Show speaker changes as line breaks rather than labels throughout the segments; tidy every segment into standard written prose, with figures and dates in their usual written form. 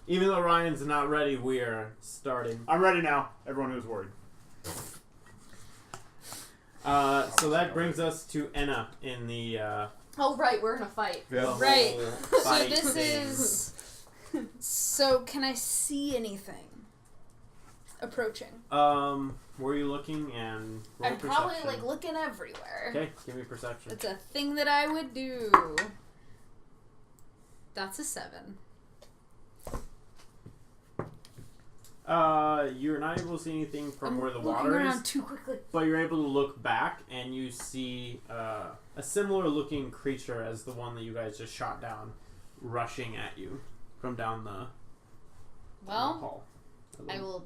Even though Ryan's not ready, we are starting.
I'm ready now. Everyone who's worried.
So that brings us to Enna in the.
Oh right, we're in a fight.
The
Right.
whole
So
fight
this
thing.
is. So can I see anything approaching?
Where are you looking and roll
I'm probably
perception.
like looking everywhere.
Okay, give me perception.
It's a thing that I would do. That's a 7.
You're not able to see anything from where the
looking
water
around
is,
too quickly.
but you're able to look back and you see a similar looking creature as the one that you guys just shot down, rushing at you from down the hall.
I will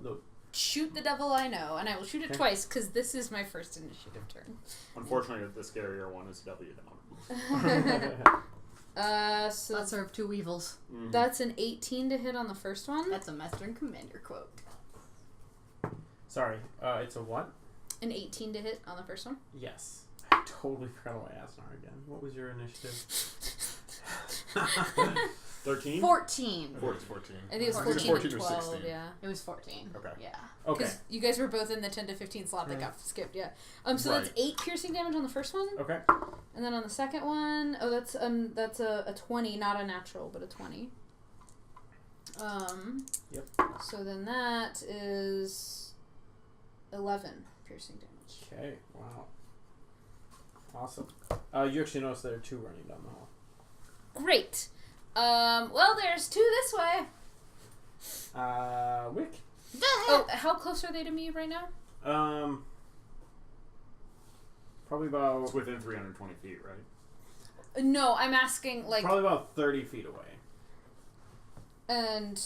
shoot the devil I know, and I will shoot it twice because this is my first initiative turn.
Unfortunately, the scarier one is W down.
So
Let's serve 2 weevils.
Mm-hmm.
that's an 18 to hit on the first one.
That's a Master and Commander quote.
Sorry, it's a what?
An 18 to hit on the first one.
Yes. I totally forgot what I asked her again. What was your initiative?
13?
14.
14.
I think it was
14
14
to
to 12,
16.
yeah.
It was 14.
Okay.
Yeah.
Okay.
Because you guys were both in the 10 to 15 slot that got skipped, yeah. So
Right.
that's 8 piercing damage on the first one.
Okay.
And then on the second one, that's a 20, not a natural, but a 20.
Yep.
So then that is 11 piercing damage.
Okay. Wow. Awesome. You actually notice there are 2 running down the hall.
Great. Well, there's 2 this way.
Wick.
Oh, how close are they to me right now?
Probably about
It's within 320 feet, right?
No, I'm asking, like...
probably about 30 feet away.
And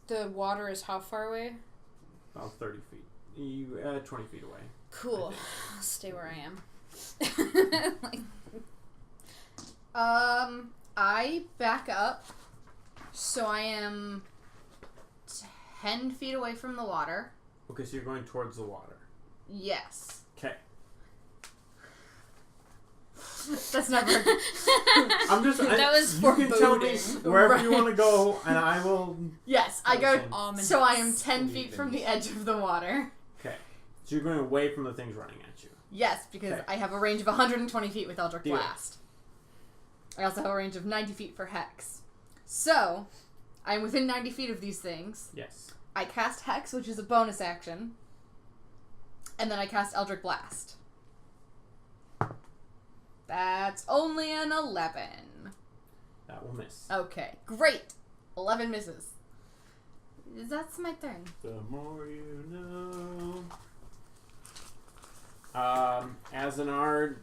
the water is how far away?
About 30 feet. 20 feet away.
Cool. I'll stay where I am. Like,
I back up, so I am 10 feet away from the water.
Okay, so you're going towards the water.
Yes.
Okay.
That's never...
I'm just.
That was
you can tell me
foreboding.
wherever you want to go, and I will.
Yes, I go...
ominous.
So I am 10 feet from the edge of the water.
Okay. So you're going away from the things running at you.
Yes, because
Okay.
I have a range of 120 feet with Eldritch
Deal.
Blast. I also have a range of 90 feet for Hex. So, I'm within 90 feet of these things.
Yes.
I cast Hex, which is a bonus action. And then I cast Eldritch Blast. That's only an 11.
That will miss.
Okay, great. 11 misses. That's my turn.
The more you know. Azenard.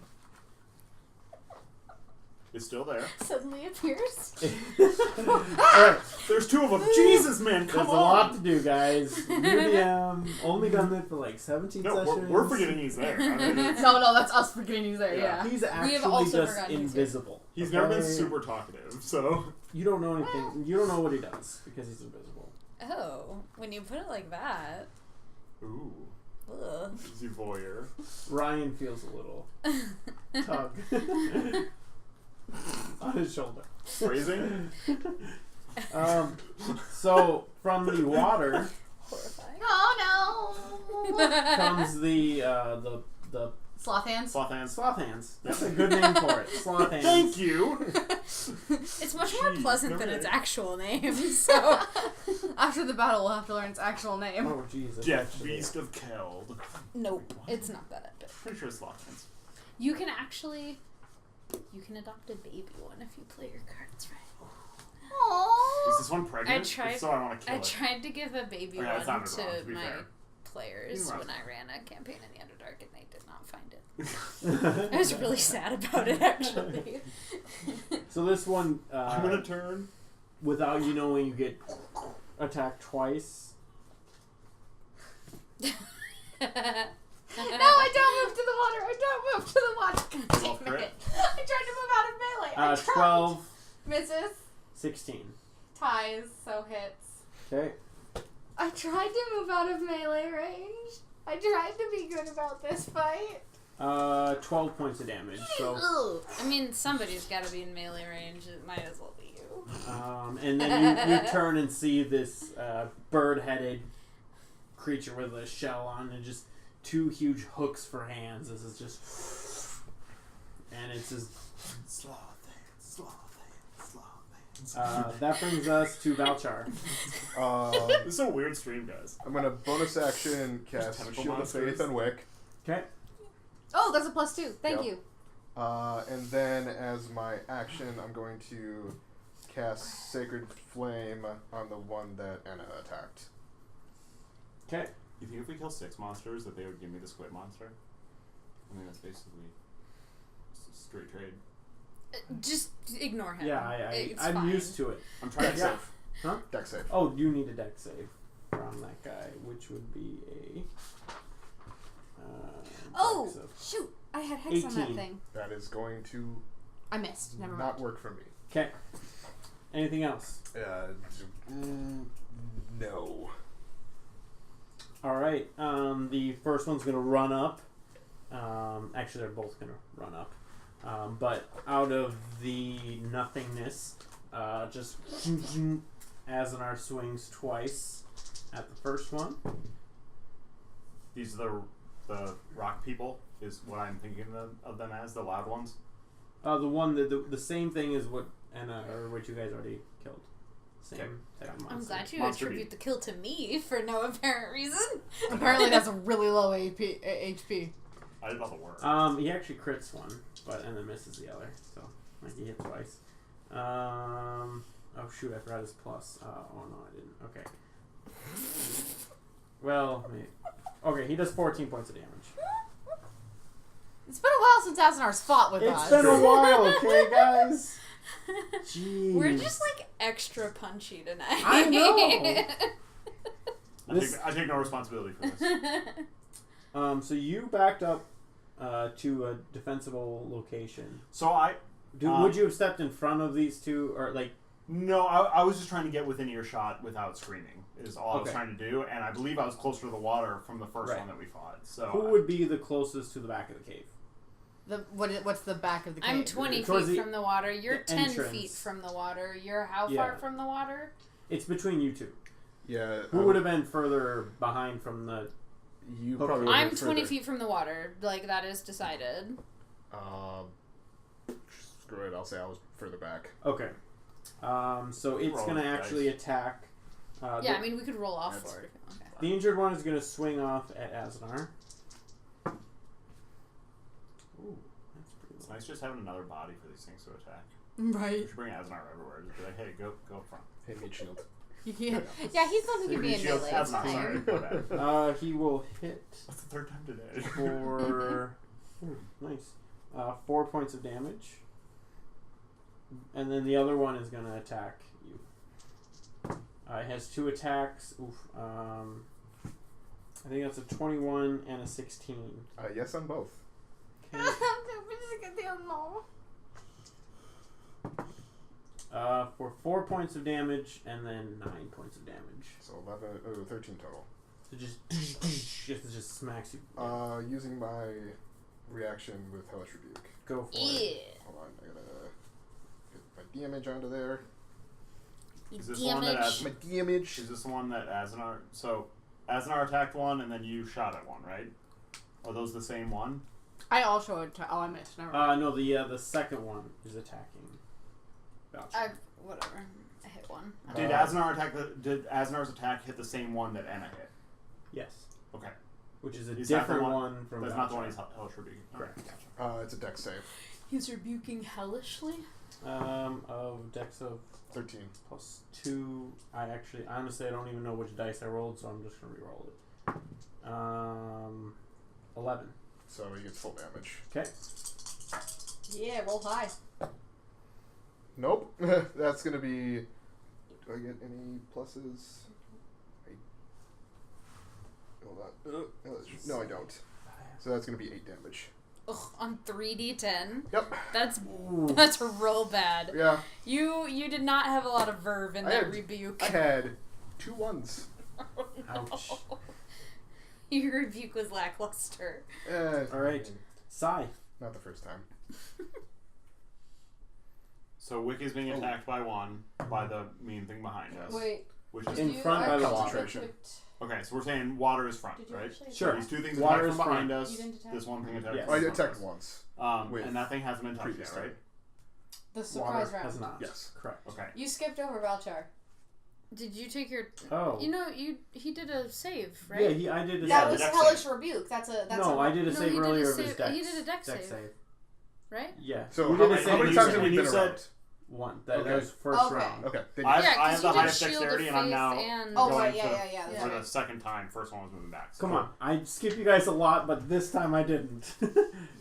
It's still there.
Suddenly appears.
Alright, there's 2 of them. Jesus, man, come
There's
on!
a lot to do, guys. New DM. Only done it for like 17
No,
sessions.
we're forgetting he's there. I mean, it's-
No, that's us forgetting he's there,
Yeah.
yeah.
He's
have
actually
also
just
forgotten he's
invisible.
he's never been
Okay?
super talkative, so...
You don't know anything. You don't know what he does because he's invisible.
Oh, when you put it like that.
Ooh.
Ugh.
Is he voyeur?
Ryan feels a little tug on his shoulder.
Phrasing?
So from the water
Horrifying.
Oh no!
comes the
Sloth hands?
Sloth hands.
sloth hands. That's a good name for it. Sloth hands.
Thank you!
It's much more
Jeez,
pleasant than
okay.
its actual name, so...
After the battle, we'll have to learn its actual name.
Oh Jesus.
Death Beast of Keld.
Nope, it's not that epic.
Pretty sure it's sloth hands.
You can actually... You can adopt a baby one if you play your cards right.
Aww.
Is this one pregnant?
I tried-
If so, I want to kill
I
it.
tried to give a baby
Oh, yeah, it's
one
not wrong, to be
my
fair.
players
You're
when
right.
I ran a campaign in the Underdark and they did not find it. I was really sad about it, actually.
So this one,
I'm gonna turn.
without you knowing, you get attacked twice.
No, I don't move to the water. I don't move to the water. God damn
Crit.
it. I tried to move out of melee. I tried.
12,
Misses.
16.
Ties. So hits.
Okay.
I tried to move out of melee range. I tried to be good about this fight.
12 points of damage. So
I mean, somebody's got to be in melee range. It might as well be you.
And then you turn and see this bird-headed creature with a shell on and just 2 huge hooks for hands. This is just... And it's just... that brings us to Valchar.
This is a weird stream, guys.
I'm gonna bonus action cast Shield of Faith on Wick.
Okay.
Oh, that's a +2. Thank you.
And then as my action, I'm going to cast Sacred Flame on the one that Anna attacked.
Okay.
You think if we kill 6 monsters that they would give me the squid monster? I mean, that's basically just a straight trade.
Just ignore him.
Yeah,
It's
I'm
fine.
used to it.
I'm trying to save.
Huh?
Deck save.
Oh, you need a deck save from that guy, which would be a...
Oh,
dex of
shoot. I had hex on that
18.
thing.
That is going to
I missed. Never mind.
not work for me.
Okay. Anything else?
No.
All right. The first one's going to run up. Actually, they're both going to run up. But out of the nothingness, just Azanar swings twice at the first one.
These are the rock people, is what I'm thinking of them as, the loud ones.
The one that the same thing as what what you guys already killed. Same type of monster.
I'm glad you
Monster
attribute the kill to me for no apparent reason.
Apparently that's a really low HP.
I did all the work.
He actually crits one, and then misses the other. So like he hit twice. Oh shoot, I forgot his plus. Oh no, I didn't. Okay. Well, okay, he does 14 points of damage.
It's been a while since Aznar's fought with us.
It's been a while, okay, guys? Jeez.
We're just like extra punchy tonight.
I know.
I take no responsibility for this.
So you backed up to a defensible location.
So
Would you have stepped in front of these two, or like?
No, I was just trying to get within earshot without screaming, is all I was
Okay.
trying to do, and I believe I was closer to the water from the first
Right.
one that we fought. So
Who would be the closest to the back of the cave?
What's the back of the cave?
I'm 20
Towards
feet
the-
from the water. You're
the
10
entrance.
feet from the water. You're how
Yeah.
far from the water?
It's between you two.
Yeah.
Who would have been further behind from the?
You
Okay.
probably.
I'm
would've
20
further.
feet from the water. Like, that is decided.
Screw it. I'll say I was further back.
Okay. So it's
Roll
gonna
the
actually
dice.
attack.
Yeah, I mean, we could roll off
That's-
for it. Okay.
The injured one is gonna swing off at Azanar. Ooh, that's pretty
it's
low.
nice just having another body for these things to attack.
Right.
We should bring Azanar everywhere. Just be like, hey, go up front.
Hey, meat shield.
Yeah, he's not gonna be in
Shield,
melee. It's
Azanar, sorry.
fine.
My bad.
He will hit
That's the 3rd time today.
for nice 4 points of damage, and then the other one is gonna attack you. It has 2 attacks. Oof. I think that's a 21 and a 16.
Yes on both.
Okay. For 4 points of damage and then 9 points of damage.
So 13 total.
So just smacks you.
Using my reaction with Hellish Rebuke.
Go for it.
Yeah.
Hold on, I gotta get my damage onto there.
Is this the one that
My damage.
Is this the one that Azanar... So, Azanar attacked one, and then you shot at one, right? Are those the same one?
I also I missed. Never mind.
No, the second one is attacking. Valchar.
Whatever. I hit one.
Did Azanar's attack hit the same one that Anna hit?
Yes.
Okay.
Which is a
Is that the
different
one-
one from
That's
Valchar.
not the one he's Hellish Rebuke.
Correct.
Gotcha.
It's a dex save.
He's rebuking hellishly?
Of dex of
13.
plus 2. Honestly, I don't even know which dice I rolled, so I'm just gonna re-roll it. 11.
So he gets full damage.
Okay.
Yeah, roll high.
Nope. That's gonna be. Do I get any pluses? Hold on. No, I don't. So that's gonna be 8 damage.
Ugh, on 3d10?
Yep.
That's real bad.
Yeah.
You did not have a lot of verve in
I
that
had-
rebuke.
I had 2 1s.
Oh, no.
Ouch.
Your rebuke was lackluster.
All right. Sigh.
Not the first time.
So Wick is being attacked by one by the mean thing behind us.
Wait.
Which is
In front by the water.
concentration.
okay. So we're saying water is front,
Did you
right?
actually
So
Sure.
these two things
Water
attack
is
from behind
front.
us.
You didn't attack?
This one thing attacked.
Yes.
I
from
attacked
front.
once.
And that thing hasn't been touched yet,
Previously.
right?
The
Water
surprise round.
has not.
Yes.
Correct.
Okay.
You skipped over Valchar.
Did you take your?
Oh.
You know, he did a save,
Yeah,
right?
I did a
That
save.
was
dex
Hellish
save.
Rebuke. That's a.
No, I did a
No,
save
he did a
earlier of
save-
his dex.
he did a dex save.
save.
Right?
Yeah.
So
we
how
did a
many,
save
how many
and
times
you
have we
said-
been
you said
around?
One. That
Okay.
was first
Okay.
round.
Okay. Thank
I
you.
have
Yeah, 'cause
the
you did
highest
Shield of
dexterity, and I'm
Faith
now
and
Oh,
going
right,
for,
yeah.
for
That's
the
right.
second time. First one was moving back. So.
Come on, I skip you guys a lot, but this time I didn't.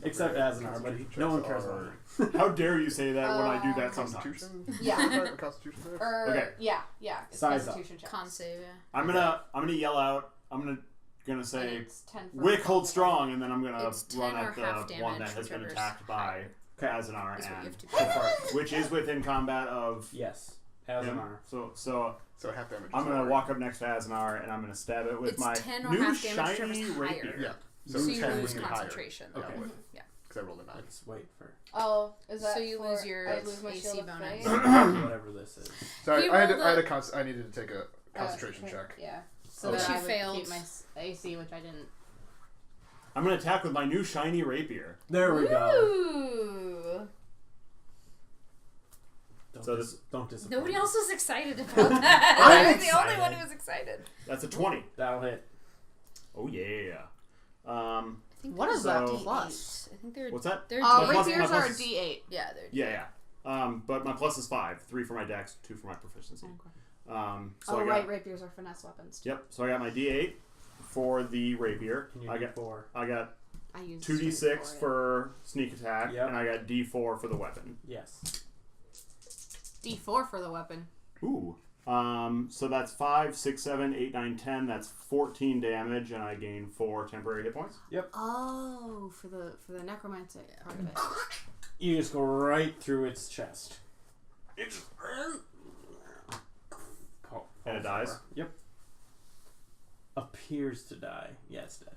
Except
Okay.
Azanar, but no one cares about me.
How dare you say that when I do that sometimes?
Constitution?
Yeah.
Constitution there?
Okay.
Yeah. It's
Size up.
Constitution check.
Con save, yeah.
I'm gonna yell out. I'm gonna
And
say
it's 10 for
Wick hold strong, and then I'm gonna
It's 10
run
or
at
half
the one that
damage,
has been
whichever's
attacked by
higher.
Okay.
Azanar,
Is what you
and
have to do.
Go for it.
which is within combat of
Yes,
him.
Azanar.
So
So half damage.
I'm
is
gonna
lower.
walk up next to Azanar, and I'm gonna stab it with
It's
my
10 or
new
half damage,
shiny
whichever's
rapier.
higher.
Yeah.
So
So
you
10
lose
would be higher.
concentration.
Yeah,
Okay.
I would. Because I rolled a 9.
Let's wait for
Oh, is that
So you
for,
lose your
I lose my
AC
shield of
bonus.
faith?
whatever this is.
Sorry,
He
I
rolled
I needed to take a concentration check.
Yeah. So
Which
that
you
I would
failed.
keep my AC, which I didn't.
I'm gonna attack with my new shiny rapier.
There we go.
Ooh.
Don't disappoint.
Nobody
me.
else was excited about that. I was the only
excited.
one who was excited.
That's a 20.
That'll hit.
Oh yeah.
I think
What
they're
is that
So-
plus?
I think they're.
What's that?
They're
My plus-
Rapiers
my
are a
plus-
D8.
Yeah, they're.
Yeah. But my plus is 5. 3 for my dex, 2 for my proficiency. So I got,
right, rapiers are finesse weapons.
Yep. So I got my D8 for the rapier.
And you
I
get
got
4.
I got
I use
2d6
strength
for sneak attack,
Yep.
and I got D4 for the weapon.
Yes.
D4 for the weapon.
Ooh. So that's 5, 6, 7, 8, 9, 10. That's 14 damage, and I gain 4 temporary hit points.
Oh, for the necromantic part of it.
You just go right through its chest.
And it dies?
Yep. Appears to die. Yeah, it's dead.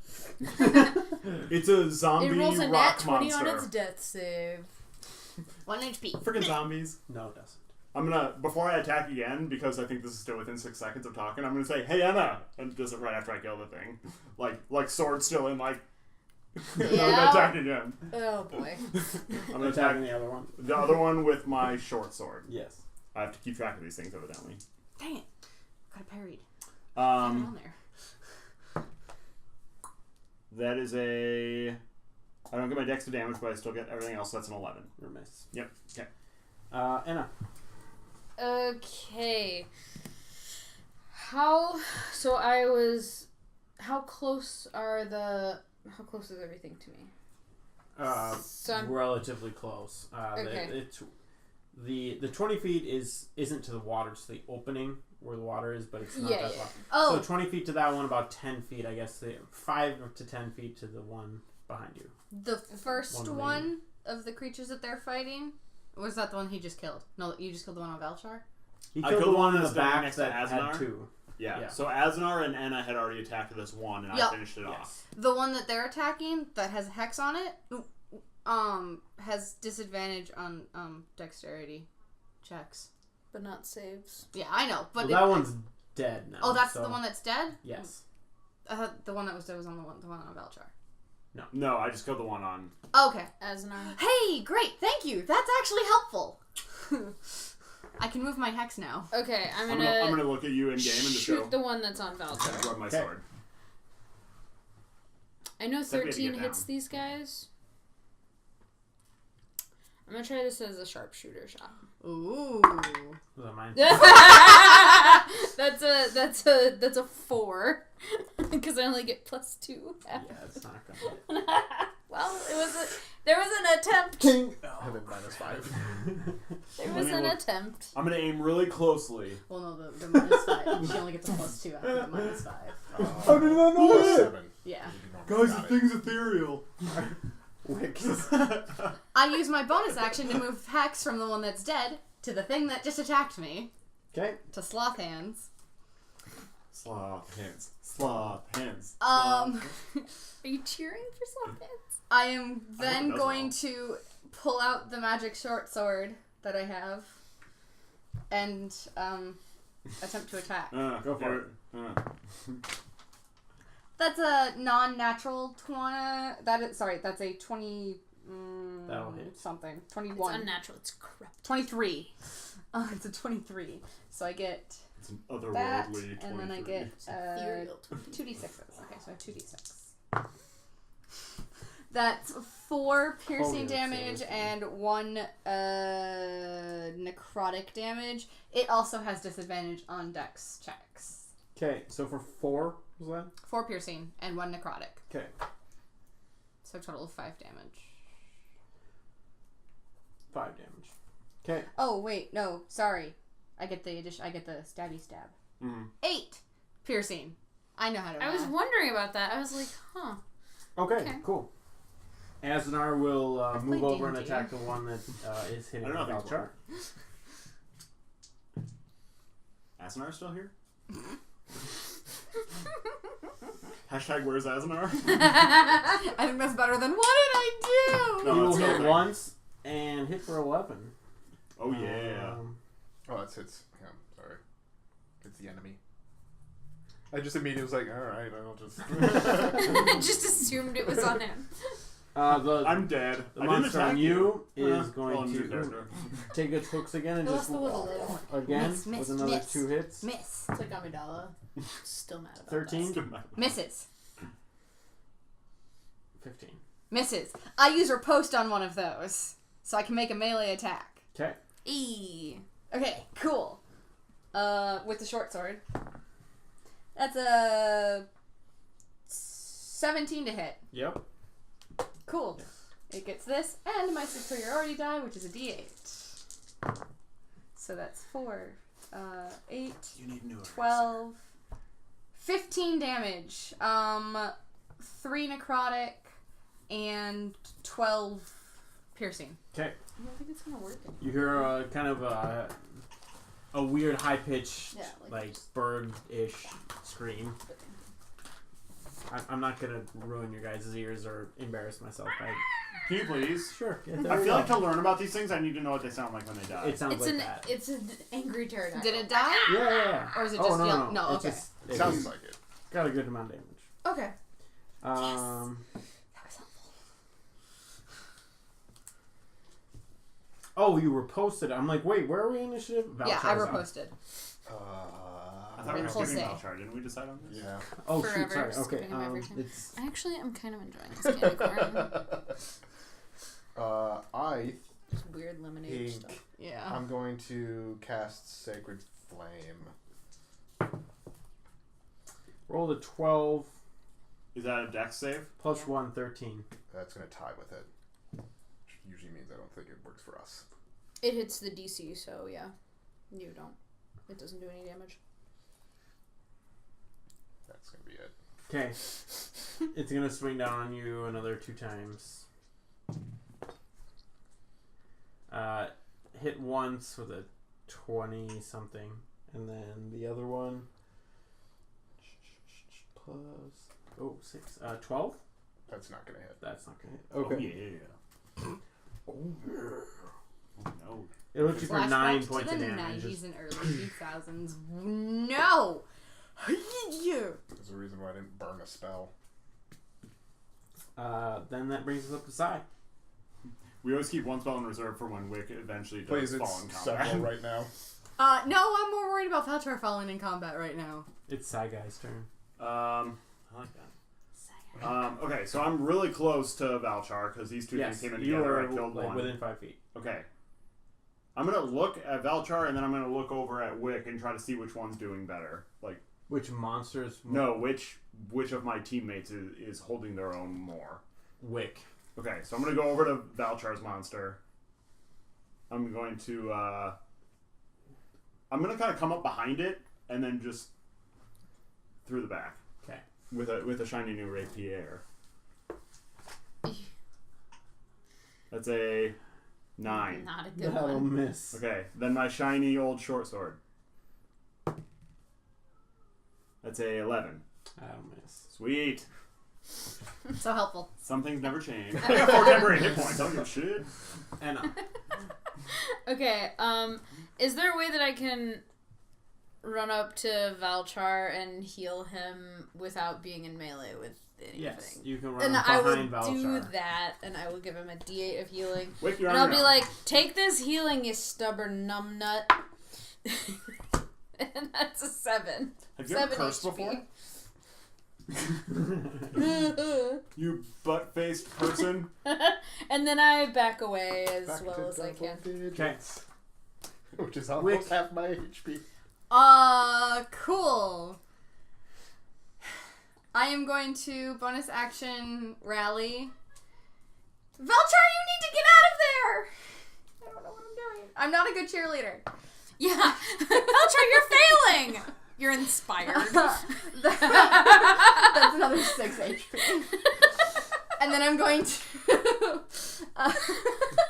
It's a zombie
It rolls a
rock
nat 20
monster.
on its death save.
1 HP.
Freaking zombies.
No, it doesn't.
I'm gonna, before I attack again, because I think this is still within 6 seconds of talking, I'm gonna say, "Hey, Anna!" And does it right after I kill the thing. Like sword still in, like, I'm gonna
Yeah.
attack again.
Oh boy.
I'm gonna
Attacking
attack
the other one.
the other one with my short sword.
Yes.
I have to keep track of these things, evidently.
Dang it. Got it parried. Get it on there.
That is a... I don't get my dex to damage, but I still get everything else, so that's an 11.
Or miss.
Yep, okay.
Anna.
Okay. How close is everything to me? So I'm-
Relatively close.
Okay.
The 20 feet isn't to the water, it's the opening where the water is, but it's not
Yeah,
that
yeah.
far.
Oh,
So 20 feet to that one, about 10 feet, I guess. 5 to 10 feet to the one behind you.
the first
One
one of the creatures that they're fighting? Or was that the one he just killed? No, you just killed the one on Valchar?
He
I
killed the one in the
that's standing
back
next to
that had
Azanar.
2.
Yeah.
Yeah.
So Azanar and Anna had already attacked this one, and I
Yep.
finished it off.
Yes.
The one that they're attacking that has hex on it has disadvantage on dexterity checks.
But not saves.
Yeah, I know, but
Well, that one's dead now.
Oh, that's
so-
the one that's dead?
Yes.
I thought the one that was dead was on the one on Valchar.
No, I just killed the one on...
Okay.
Azanar.
Hey, great, thank you. That's actually helpful. I can move my hex now.
Okay, I'm
I'm
gonna
gonna look at you in game and just
shoot
go...
the one that's on Valchar.
Rub my
Okay.
sword.
I know
Except we had to
13
get
hits
down.
these guys. I'm gonna try this as a sharpshooter shot.
Ooh.
Was that mine?
That's a 4 because I only get +2.
Yeah, it's not gonna hit.
Well, there was an attempt.
And then -5.
There was an attempt.
I'm gonna aim really closely.
Well, no, the -5. You can only get the +2 after the -5.
How did I know that?
7.
Yeah.
Guys,
Got
the
it.
thing's ethereal.
Wick.
I use my bonus action to move hex from the one that's dead to the thing that just attacked me
Okay.
to sloth hands.
Sloth hands. Sloth hands.
Are you cheering for Sloth Hands?
I am
I hope
then
it does
going
well.
to pull out the magic short sword that I have and attempt to attack.
Go for it.
That's a non-natural 20. That's a 20.
That'll hit.
Something. 21.
It's unnatural. It's corrupt.
23. It's a 23. So I get
It's an
that,
otherworldly 23.
and then I get
Ethereal
2d6s. Okay, so I have 2d6. That's 4 piercing
Holy
damage
shit.
and 1 necrotic damage. It also has disadvantage on dex checks.
Okay, so for 4, was that?
4 piercing and 1 necrotic.
Okay.
So a total of 5 damage.
5 damage. Okay.
Oh wait, no, sorry. I get the addition. I get the stabby stab.
Mm-hmm.
8 piercing. I know how to.
I was wondering about that. I was like, huh.
Okay, cool. Azanar will move
played
over and
D&D.
attack the one that is hitting
I don't know if
Valchar.
Azanar still here? Hashtag where's Azanar?
I think that's better than what did I do?
No,
He will
it's
hit
still
once and hit for 11.
Oh yeah.
Oh, that's hits him. Sorry. It's the enemy. I just immediately was like, alright, I'll just...
I just assumed it was on him.
I'm dead.
The
I didn't
monster
attack
on you is going
I'm new
to
character.
take its hooks again and
The
just
last one was a little one.
again
Miss,
with another
miss.
2 hits.
Miss.
It's like Amidala. Still mad about
13,
Misses.
15.
Misses. I use riposte on one of those, so I can make a melee attack.
Okay.
that. Eee.
Okay, cool. With the short sword. That's a 17 to hit.
Yep.
Cool. It gets this and my superiority die, which is a d8. So that's 4, 8,
You need newer.
12, 15 damage. 3 necrotic and 12 piercing.
Okay.
I don't think it's gonna work anymore.
You hear a kind of a weird high pitched
Yeah,
like bird-ish scream. I'm not gonna ruin your guys' ears or embarrass myself.
Can you please?
Sure. Yeah,
I
there we
feel
go.
like to learn about these things, I need to know what they sound like when they die.
It sounds
It's
like
an
that.
it's an angry pterodactyl.
Did it die?
Yeah.
Or is it
Oh,
just
no,
yell-
no.
no,
It's
okay.
just-
It sounds like it.
got a good amount of damage.
Okay. That was helpful.
Oh, you were posted. I'm like, wait, where are we initiative?
Yeah, I
Valchar's up.
riposted.
I thought we were
Jose.
skipping Valchar. Didn't we decide on this?
Yeah.
Oh
Forever,
shoot, sorry. Okay,
skipping him every time.
it's
I actually am kind of enjoying this candy corn.
I
Just weird lemonade
think
stuff.
Yeah.
I'm going to cast Sacred Flame.
roll a 12
Is that a dex save?
plus
Yeah.
1, 13.
That's going to tie with it. Which usually means I don't think it works for us.
It hits the DC, so yeah, you don't. It doesn't do any damage.
That's going to be it.
Okay, it's gonna swing down on you another 2 times. Hit once with a 20 something, and then the other one plus 6 12.
That's not going to hit.
That's not gonna hit. Okay.
Oh yeah. Oh no.
It'll hit you for
Flashback
9
to
points
the
of damage.
90s and early 2000s. No!
There's a reason why I didn't burn a spell.
Then that brings us up to Sai.
We always keep one spell in reserve for when Wick eventually does
Please,
fall in
it's
combat.
several right now.
No, I'm more worried about Valchar falling in combat right now.
It's Sai Guy's turn.
I like that. Okay, so I'm really close to Valchar because these two
Yes,
things came in
you
together.
are
I killed
like
one.
within 5 feet.
Okay. I'm gonna look at Valchar and then I'm gonna look over at Wick and try to see which one's doing better. Like,
Which monsters?
no, which of my teammates is holding their own more.
Wick.
Okay, so I'm gonna go over to Valchar's monster. I'm going to I'm gonna kind of come up behind it and then just through the back.
Okay.
With a shiny new rapier. That's a 9.
Not a good
That'll
one.
miss.
Okay, then my shiny old short sword. That's a 11.
That'll miss.
Sweet.
So helpful.
Some things never change. I got 4 temporary hit points. I don't give a shit.
And
Okay, is there a way that I can run up to Valchar and heal him without being in melee with anything?
Yes, you can run
And
behind
I will
Valchar.
do that, and I will give him a D8 of healing.
Wake your
And I'll
arm
be
out.
like, take this healing, you stubborn numbnut. And that's a 7.
Have you ever
7
cursed
HP.
before? You butt-faced person.
And then I back away as
Back
well
to
as I can.
double digits. Which is almost
Wick.
half my HP.
Cool. I am going to bonus action rally. Valchar, you need to get out of there! I don't know what I'm doing. I'm not a good cheerleader.
Yeah. Valchar, you're failing! You're inspired.
That's another 6 HP. And then I'm going to...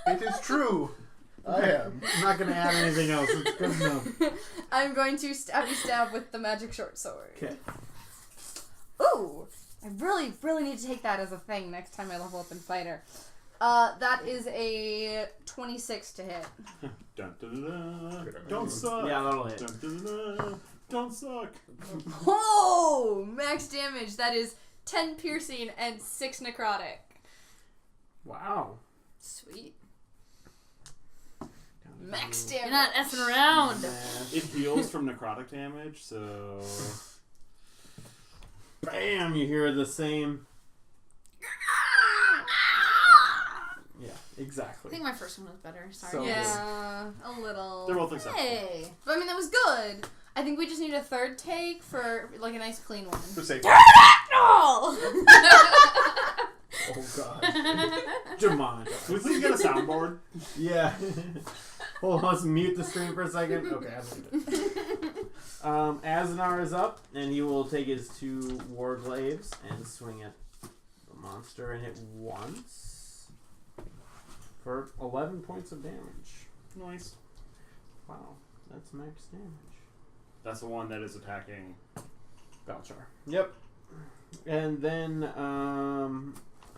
It is true. I am.
I'm not going to add anything else. It's good enough.
I'm going to stab with the magic short sword.
Okay.
Ooh! I really, really need to take that as a thing next time I level up in Fighter. That is a 26 to hit.
Dun, dun, dun, dun. Don't suck.
Yeah, that'll hit.
Dun, dun, dun, dun. Don't suck.
Oh! Max damage. That is 10 piercing and 6 necrotic.
Wow.
Sweet.
Max
You're
damage.
not effing around.
It heals from necrotic damage, so...
Bam! You hear the same. Yeah,
I
exactly.
think my first one was better. Sorry.
So-
Yeah, a little.
They're both acceptable.
Hey.
But I mean, that was good. I think we just need a third take for like a nice clean one.
For safety.
No!
Oh god. Jamon.
Can we please get a soundboard?
Yeah. Hold on, let's mute the stream for a second. Okay, I moved it. Azanar is up, and he will take his 2 warglaives and swing at the monster and hit once for 11 points of damage.
Nice.
Wow, that's max damage.
That's the one that is attacking.
Valchar. Yep. And then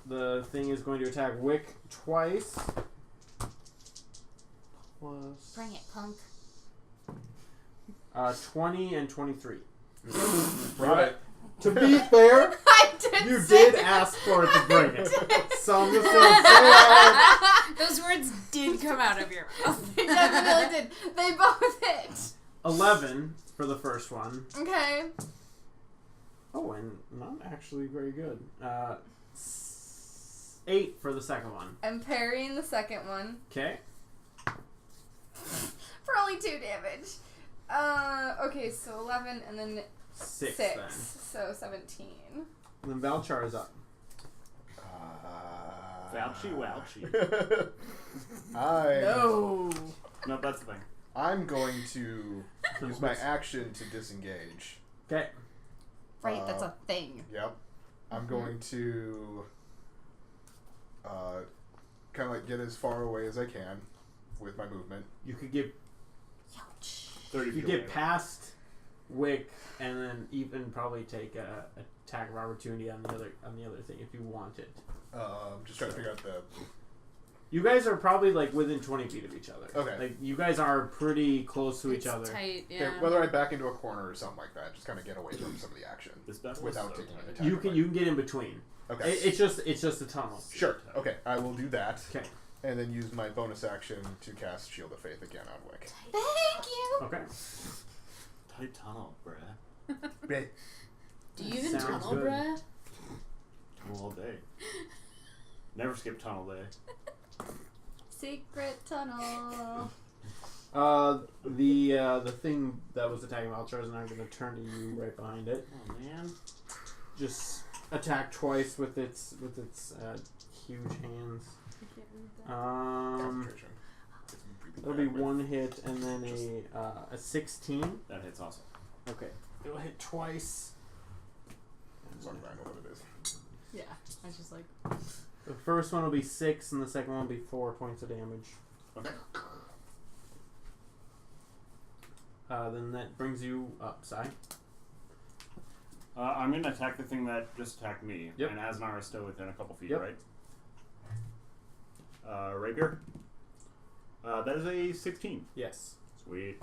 the thing is going to attack Wick twice. Plus
Bring it, punk.
20 and 23.
Right.
To be fair,
I did.
you
say
did
that.
ask for it to bring it. So I'm just going to say that.
Those words did come out of your mouth.
They definitely did. They both hit.
11 for the first one.
Okay.
Oh, and not actually very good. 8 for the second one.
I'm parrying the second one
Okay.
for only 2 damage. Okay, so 11 and then
6
6.
then.
So 17.
And then Valchar is up.
Wouchy, wouchy.
No.
No, that's the thing.
I'm going to use my action to disengage.
Okay.
Right, that's a thing.
Yep. I'm going to kind of like get as far away as I can with my movement.
You could get
30
you
feet
get
away.
past Wick and then even probably take a attack of opportunity on the other thing if you wanted.
Just trying to figure out the...
You guys are probably like within 20 feet of each other.
Okay.
Like you guys are pretty close to
It's
each other.
tight, yeah.
Okay, whether I back into a corner or something like that, just kind of get away from some of the action
This battle
without
is so
taking an
tight.
attack.
You can get in between.
Okay.
It's just a tunnel.
Sure. Okay, I will do that.
Okay.
And then use my bonus action to cast Shield of Faith again on Wick.
Thank you.
Okay.
Tight tunnel, bruh.
Do you even
Sounds
tunnel,
good.
bruh?
Tunnel all day. Never skip tunnel day.
Secret tunnel.
The thing that was attacking Valchar is now going to turn to you right behind it.
Oh man.
Just attack twice with its huge hands.
Concentration.
It'll be 1 hit and then a 16.
That hits also.
Okay. It'll hit twice.
As long as I know what it is.
Yeah, I was just like.
The first one will be 6 and the second one will be 4 points of damage.
Okay.
Then that brings you up, Sai.
I'm going to attack the thing that just attacked me.
Yep.
And Azanar is still within a couple feet,
Yep.
right? Rapier. That is a 16.
Yes.
Sweet.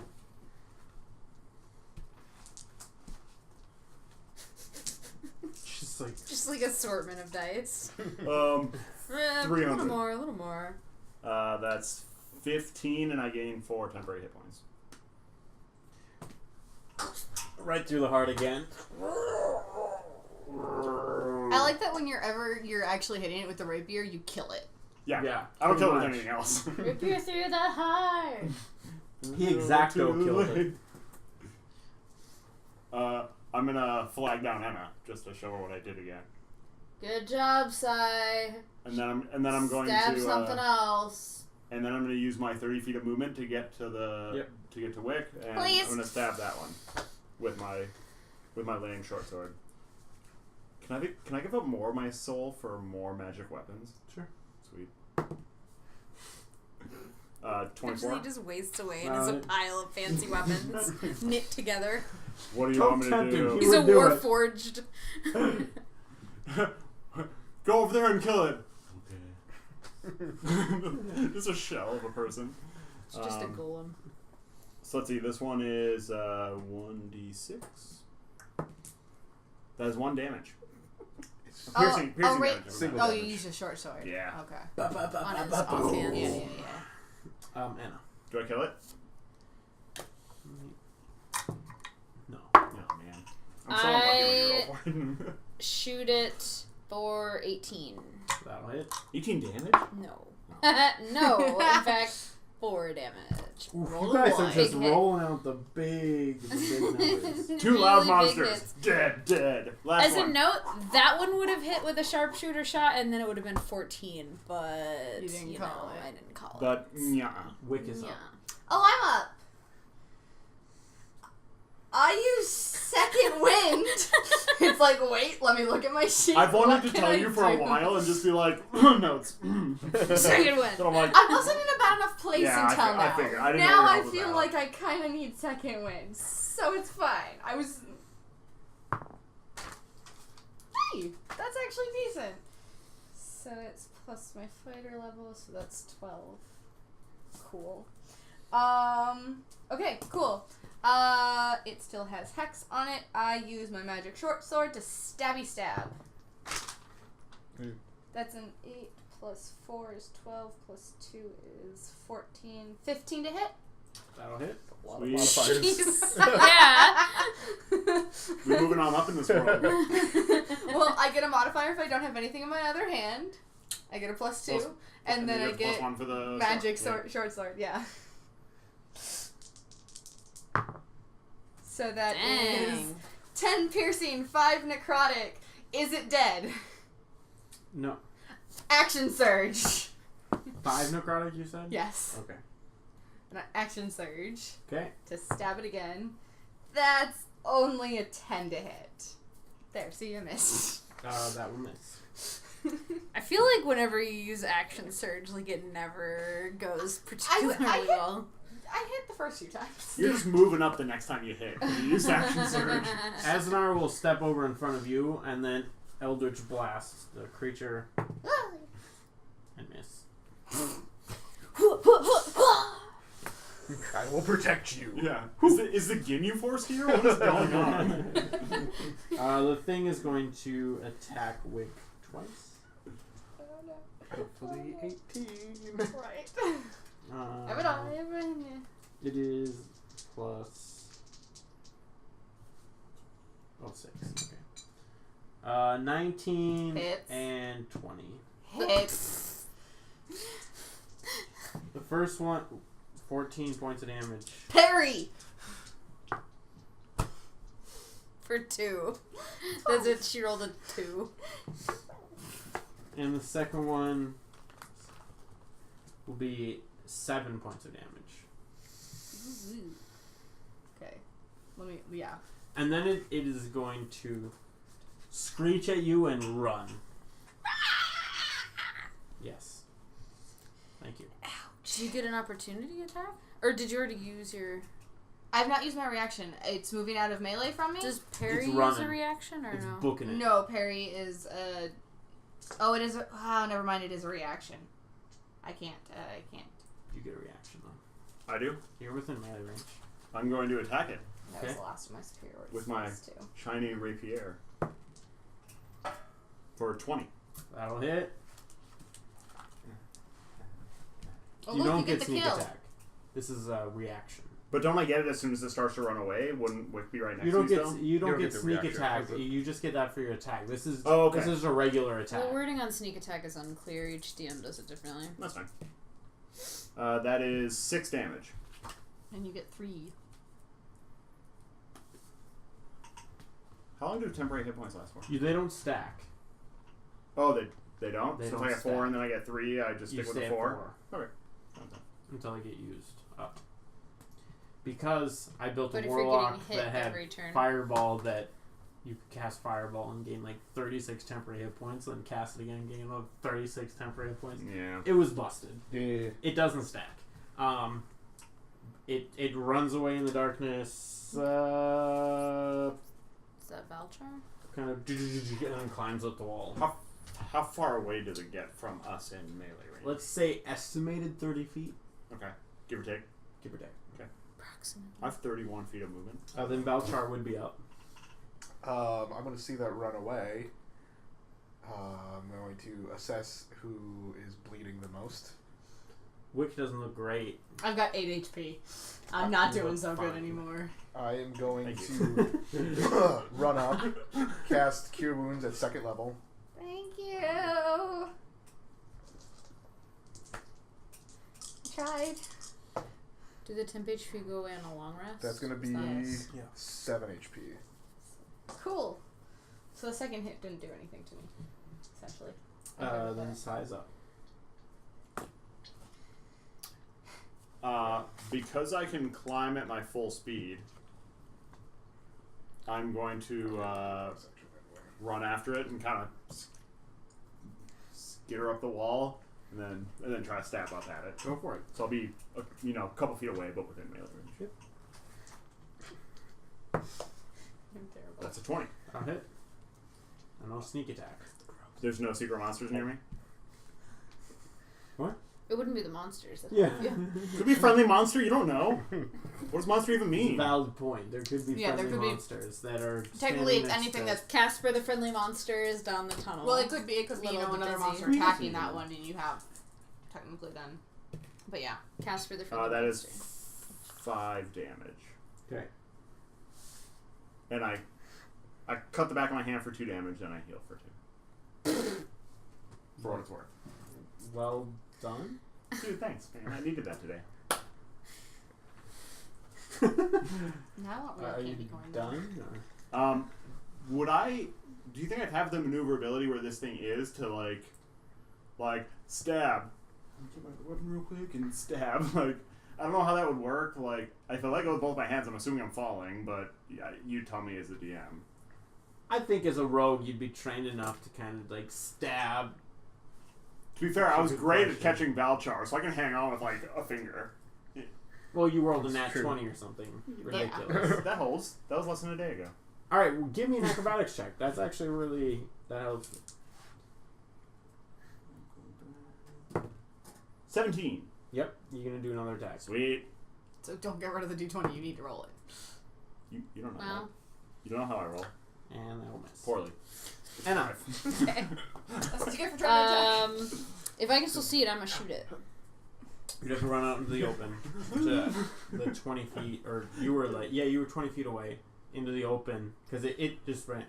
Just like
Just assortment of dice.
300.
A little more.
That's 15, and I gain 4 temporary hit points.
right through the heart again.
I like that when you're actually hitting it with the rapier, you kill it.
Yeah.
Yeah,
I don't kill it with
pretty
anything else.
Rapier through the heart.
He exacto killed it.
I'm gonna flag down Emma just to show her what I did again,
Good job, Sai.
and then I'm going
Stab
to
something else.
and then I'm gonna use my 30 feet of movement to get to the
Yep.
to get to Wick, and
Please.
I'm gonna stab that one with my laying short sword. Can I give up more of my soul for more magic weapons?
Sure.
Sweet. 24.
Actually, just wastes away and is a pile of fancy weapons knit together.
What do you
Don't
want me to
tempt him.
do?
He's a
would do it.
warforged.
Go over there and kill it. Okay. Just a shell of a person.
It's just a golem.
So let's see. This one is 1d6. That is 1 damage. Piercing
right.
damage.
Single
Oh,
damage.
you use a short sword.
Yeah.
Okay.
On his offhand.
Yeah.
Anna.
Do I kill it?
No.
Oh man. I'm so unlucky when you roll for it.
Shoot it for 18.
That'll hit.
18 damage?
No. No, in fact, 4 damage.
Oof,
Roll
you guys
a
are
one.
just
Big hit.
rolling out the big numbers.
2 loud
Really big
monsters.
hits.
Dead. Last
As
one.
a note, that one would have hit with a sharpshooter shot, and then it would have been 14. But
You didn't call it.
I didn't call
But
it.
yeah.
Wick is
Yeah.
up.
Oh, I'm up. I use second wind. It's like, wait, let me look at my sheet.
I've wanted
What
to
can
tell
I
you for a
do?
while and just be like, notes.
Second one.
But I'm like,
I wasn't in a bad enough place
Yeah,
until
I
now.
figured. I didn't know
now
where
I
it was
feel
at.
like I kind of need second wind, so it's fine. I was. Hey, that's actually decent. So it's plus my fighter level, so that's 12. Cool. Okay, cool. It still has hex on it. I use my magic short sword to stabby stab. That's an 8 plus 4 is 12 plus 2 is 14. 15 to hit?
That'll hit.
A lot of
Sweet.
modifiers.
Yeah.
we're moving on up in this world.
Well, I get a modifier if I don't have anything in my other hand. I get a plus 2.
Plus-
and then
you
I
plus
get
1 for the
magic
sword.
short sword, yeah. So that is
Dang.
10 piercing, 5 necrotic. Is it dead?
No.
Action surge.
5 necrotic, you said?
Yes.
Okay.
An action surge
Okay.
to stab it again. That's only a 10 to hit. There, so you missed.
That will miss.
I feel like whenever you use action surge, like it never goes particularly
hit-
well.
I hit the first few times.
You're just moving up the next time you hit. You use action surge.
Asnar will step over in front of you and then Eldritch Blast the creature and miss.
I will protect you.
Yeah. Is the Ginyu Force here? What is going on?
The thing is going to attack Wick twice.
Hopefully 18.
Right.
It is plus 6. Okay. 19
Hits.
and 20.
Hits.
The first one, 14 points of damage.
Parry.
For 2. That's it. She rolled a 2.
And the second one will be 7 points of damage.
Okay. Yeah.
And then it is going to screech at you and run. Yes. Thank you.
Did you get an opportunity attack? Or did you already use your...
I've not used my reaction. It's moving out of melee from me.
Does parry
It's
use
running.
a reaction or
It's
no?
booking it.
No, parry is a... Oh, it is a... Oh, never mind. It is a reaction. I can't
You get a reaction though.
I do.
You're within melee range.
I'm going to attack it
That was
Okay.
the last of my superiority
with my
skills, too.
shiny rapier for 20.
That'll hit.
Oh,
You
look,
don't
you get
get
the
sneak
kill.
attack. This is a reaction.
But don't I get it as soon as it starts to run away? Wouldn't Wick be right next
You
to
don't
you
get
still?
you don't
don't
get
get the
sneak
reaction.
attack.
Is it-
You just get that for your attack. This is
Oh, okay.
this is a regular attack.
The wording on sneak attack is unclear. Each DM does it differently.
That's fine. That is 6 damage.
And you get 3.
How long do temporary hit points last for?
They don't stack.
Oh, they don't?
They
So
don't
if I get 4
stack.
and then I get 3, I just
You
stick with
stay
the
at
4? Okay.
until they get used up. Because I built
But
a
if you're
warlock
getting hit
that had
every turn.
fireball that you could cast fireball and gain like 36 temporary hit points, then cast it again and gain another 36 temporary hit points.
Yeah.
It was busted.
Yeah.
It doesn't stack. It runs away in the darkness.
Is that Valchar?
Kind of and then climbs up the wall.
How far away does it get from us in melee range?
Let's say estimated 30 feet,
Okay. Give or take.
give or take.
Approximately.
I have 31 feet of movement.
Then Balchar would be up.
I'm going to see that run away. I'm going to assess who is bleeding the most.
Wick doesn't look great.
I've got 8 HP. I'm not
You
doing
look
so good
fine.
anymore.
I am going
Thank
to run up, cast Cure Wounds at 2nd level.
Thank you. Tried.
Do the temp HP go away on a long rest?
That's going to be
Yes.
7 HP.
Cool. So the second hit didn't do anything to me, essentially.
Then size up.
Because I can climb at my full speed, I'm going to run after it and kind of skitter up the wall, and then try to stab up at it.
Go for it.
So I'll be a couple feet away, but within melee range.
I'm terrible.
That's a 20.
I'll hit. And I'll sneak attack.
There's no secret monsters near me.
It wouldn't be the monsters. That
Yeah.
Could be a friendly monster. You don't know. What does monster even mean?
Valid point. There could be
Yeah, there
friendly
could be-
monsters that are
Technically, it's
standing next
anything
to-
that's
Casper the friendly monsters down the tunnel.
well, it could be
Little
another
busy.
monster
What do you
attacking
mean?
that one, and you have technically then. But yeah,
Casper the friendly
That
monster.
is 5 damage.
Okay.
And I cut the back of my hand for 2 damage, then I heal for 2. For what it's worth.
Well done.
Dude, thanks, man. I needed that today.
now I want real
Are you
candy corn.
done? Or?
Do you think I'd have the maneuverability where this thing is to like stab? Get my weapon real quick and stab. Like, I don't know how that would work. Like, if I let go with both my hands, I'm assuming I'm falling, but yeah, you tell me as a DM.
I think as a rogue, you'd be trained enough to kind of like stab.
To be fair, I was
Good
great
question.
at catching Valchar, so I can hang on with like a finger.
Well, you rolled a
That's
nat
true.
20 or something ridiculous.
Yeah. That holds. That was less than a day ago.
All right, well, give me an acrobatics check. That's actually really that helps.
17.
Yep, you're gonna do another attack.
Sweet.
So don't get rid of the d20. You need to roll it.
You don't know
Well.
that. You don't know how I roll.
And that'll miss.
Poorly.
Enough.
Okay.
That's what you get for trying to attack.
If I can still see it, I'm gonna shoot it.
You'd have to run out into the open to the 20 feet, or you were 20 feet away into the open because it just ran.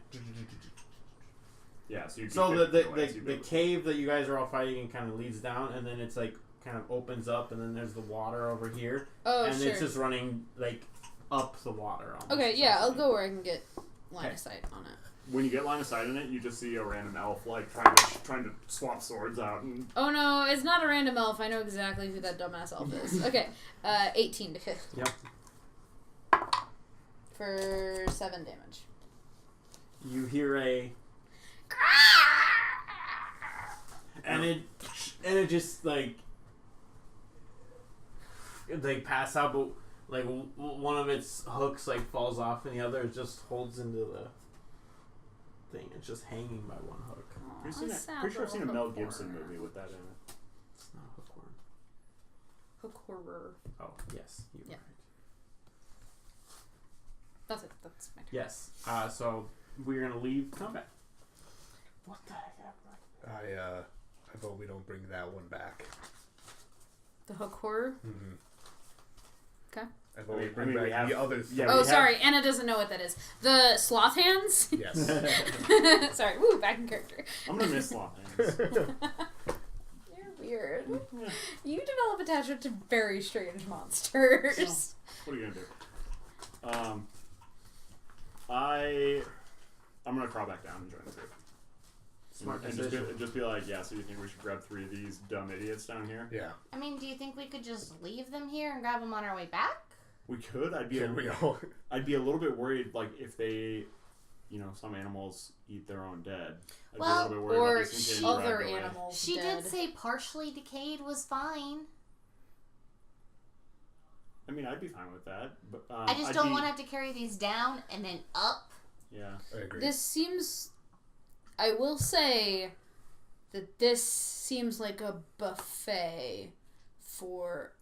Yeah, so you
So the cave that you guys are all fighting in kind of leads down, and then it's like kind of opens up, and then there's the water over here,
Oh,
and
sure.
it's just running like up the water. Almost,
Okay, yeah, I'll
essentially.
go where I can get line
Okay.
of sight on it.
When you get line of sight in it, you just see a random elf like trying to swap swords out. And
Oh no, it's not a random elf. I know exactly who that dumbass elf is. Okay, 18 to hit.
Yep.
For 7 damage.
You hear and it just like they pass out, but like one of its hooks like falls off, and the other just holds into the thing. It's just hanging by one hook.
pretty sure I've seen a Mel Gibson movie with that in it.
It's not a hookworm.
hook horror.
Oh, yes. You
Yeah.
right.
That's it. That's my turn.
Yes. So we're going to leave combat. What the heck happened?
I vote we don't bring that one back.
The hook horror?
Mm-hmm.
Okay.
I vote we bring back the other three.
Yeah,
Oh,
we
sorry. Anna doesn't know what that is. The sloth hands?
Yes.
Sorry. Woo, back in character.
I'm gonna miss sloth hands.
You're weird. You develop attachment to very strange monsters.
What are you gonna do? I'm gonna crawl back down and join the group.
Smart
And
decision.
just be like, yeah, so you think we should grab 3 of these dumb idiots down here?
Yeah.
I mean, do you think we could just leave them here and grab them on our way back?
We could. I'd be
Can we all?
I'd be a little bit worried, like, if they, some animals eat their own dead. I'd
Well,
be a little bit worried
Or
about these things getting
other
dragged away.
animals.
She
dead.
did say partially decayed was fine.
I mean, I'd be fine with that, but
I just don't want to have to carry these down and then up.
Yeah.
I agree.
This seems. I will say that this seems like a buffet for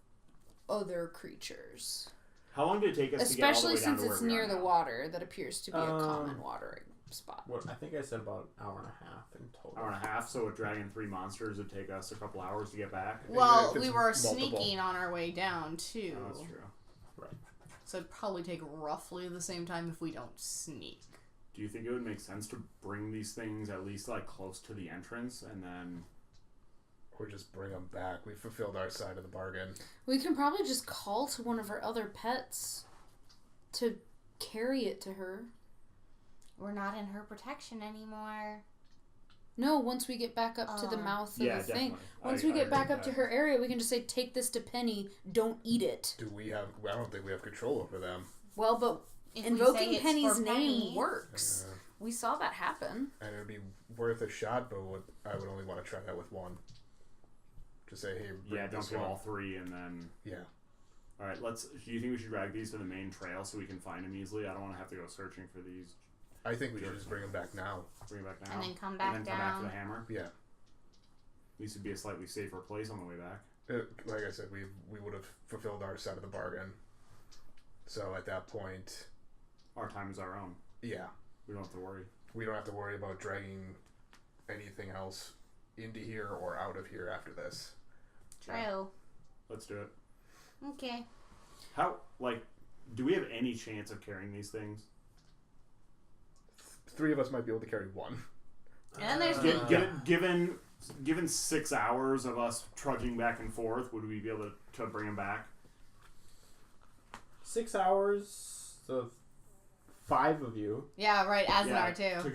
other creatures.
How long did it take us to get all the
Especially
way down
since
to where
it's
we
near
are
the
now?
water that appears to be a common watering spot.
What, I think I said about an hour and a half in total.
Hour and a half, so with dragging 3 monsters, it'd take us a couple hours to get back.
Well,
if it's
we were
multiple.
sneaking on our way down too,
Oh, that's true.
so it'd probably take roughly the same time if we don't sneak.
Do you think it would make sense to bring these things at least like close to the entrance and then?
Or just bring them back. We fulfilled our side of the bargain.
We can probably just call to one of our other pets to carry it to her.
We're not in her protection anymore.
No, once we get back up to the mouth of
Yeah,
the thing.
definitely.
Once
I
we get
agree
back
with
up to
that.
her area, we can just say, take this to Penny, don't eat it.
Do we have? I don't think we have control over them.
Well, but
If we say
invoking
it's
Penny's
for
name
Penny,
works. We saw that happen.
And it would be worth a shot, but I would only want to try that with one. Just say, hey, bring
Yeah, don't
this
kill
one.
all 3 and then.
Yeah.
All right, let's. Do you think we should drag these to the main trail so we can find them easily? I don't want to have to go searching for these.
I think we should just bring them back now.
Bring it back now.
And then come back
and then come back
down.
for the hammer.
Yeah.
At least it'd be a slightly safer place on the way back.
Like I said, we would have fulfilled our side of the bargain. So at that point,
Our time is our own.
yeah,
We don't have to worry.
we don't have to worry about dragging anything else into here or out of here after this.
True.
Let's do it.
Okay.
How, do we have any chance of carrying these things?
3 of us might be able to carry one.
And there's
Given 6 hours of us trudging back and forth, would we be able to bring them back?
6 hours, so 5 of you.
Yeah, right, as an R2.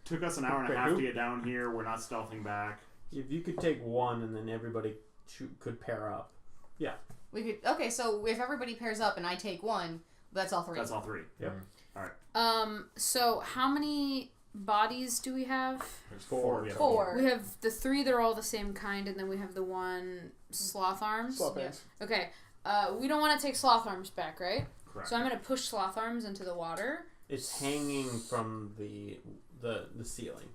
Took us an hour and a
Wait,
half
who?
to get down here. We're not stealthing back.
If you could take one and then everybody could pair up.
We could. Okay, so if everybody pairs up and I take one, that's all 3.
That's all 3.
Yep.
So how many bodies do we have?
There's
4.
We have
4.
We have the 3 that are all the same kind, and then we have the one sloth arms.
Sloth hands.
Okay. We don't want to take sloth arms back, right?
Correct.
So I'm going to push sloth arms into the water.
It's hanging from the ceiling.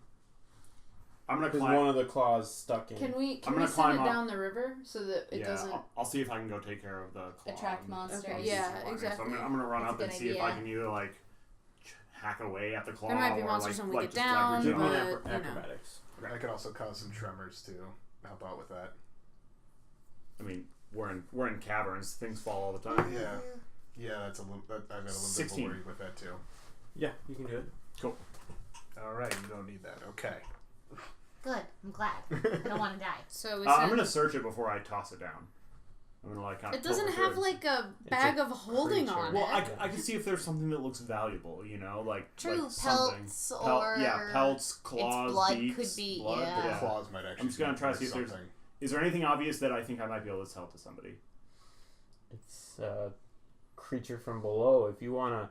I'm gonna
Because
climb.
one of the claws stuck in.
Can we
I'm
send
gonna
it
climb up.
down the river so that it doesn't...
I'll see if I can go take care of the claw
Attract
and-
monsters.
Okay,
and
yeah,
see what-
exactly.
So I'm gonna run
That's
up
a
and
good
see if I
idea.
can either hack away at the claw.
There might be
or,
monsters when we get
just
down,
leverage it
Give me
on
an
it.
but, you know.
acrobatics.
I could also cause some tremors to help out with that.
I mean, we're in caverns. Things fall all the time.
Yeah, that's a little. I've got a little
16.
bit of a worry with that too.
Yeah, you can do it.
All right, you don't need that. Okay.
Good. I'm glad. I don't want to die.
So we
I'm
send...
gonna search it before I toss it down. I'm gonna kind of.
It doesn't have like a bag
a
of holding
creature.
on
Well,
it.
I can see if there's something that looks valuable. Like
True,
like something.
pelts or
pelts, claws,
its blood
beaks,
could be.
blood,
Yeah.
The claws might actually.
I'm just gonna
be
try to
worth
see if there's-
something.
Is there anything obvious that I think I might be able to sell to somebody?
It's a creature from below. If you want to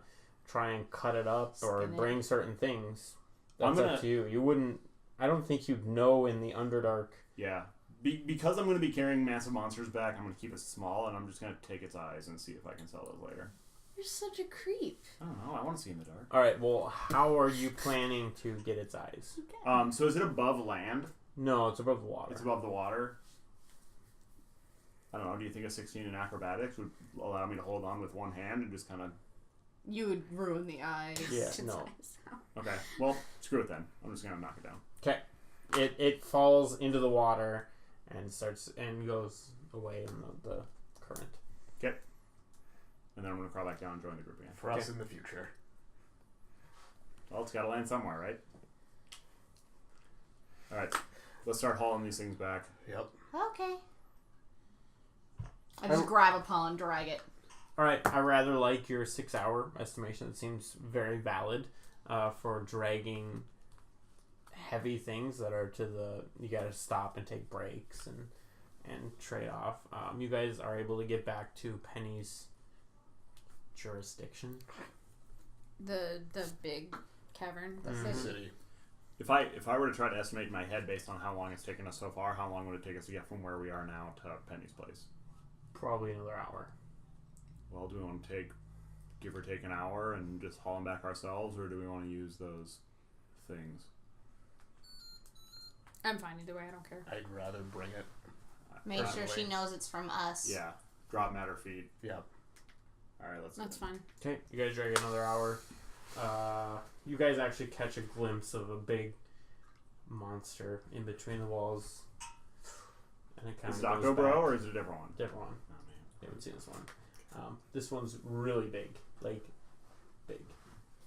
try and cut it up or
Skin it.
bring certain things,
I'm
that's
gonna-
up to you. You wouldn't. I don't think you'd know in the Underdark.
Yeah. Because I'm going to be carrying massive monsters back, I'm going to keep it small, and I'm just going to take its eyes and see if I can sell those later.
You're such a creep.
I don't know. I want to see in the dark.
All right. Well, how are you planning to get its eyes?
So is it above land?
No, it's above the water.
It's above the water. I don't know. Do you think a 16 in acrobatics would allow me to hold on with one hand and just kind of?
You would ruin the eyes.
Yeah, no.
Okay. Well, screw it then. I'm just gonna knock it down.
Okay. It falls into the water and starts and goes away in the current.
Okay. And then I'm gonna crawl back down and join the group again.
For us in the future.
Well, it's gotta land somewhere, right? All right. Let's start hauling these things back.
Yep.
Okay. I just grab a paw and drag it.
All right. I rather like your 6-hour estimation. It seems very valid for dragging heavy things that are to the. You got to stop and take breaks and trade off. You guys are able to get back to Penny's jurisdiction.
The big cavern.
The
The
city.
city.
If I were to try to estimate in my head based on how long it's taken us so far, how long would it take us to get from where we are now to Penny's place?
Probably another hour.
Well, do we want to take, give or take an hour and just haul them back ourselves, or do we want to use those things?
I'm fine either way. I don't care.
I'd rather bring it.
Make sure
Probably.
she knows it's from us.
Yeah. Drop matter feet.
Yep.
All right, let's do
That's
it.
fine.
Okay, you guys drag another hour. You guys actually catch a glimpse of a big monster in between the walls. And it kind
Is
of
it
goes
Octobro
back.
or is it a different one?
Different one.
Oh, man.
You haven't seen this one. This one's really big. Like, big.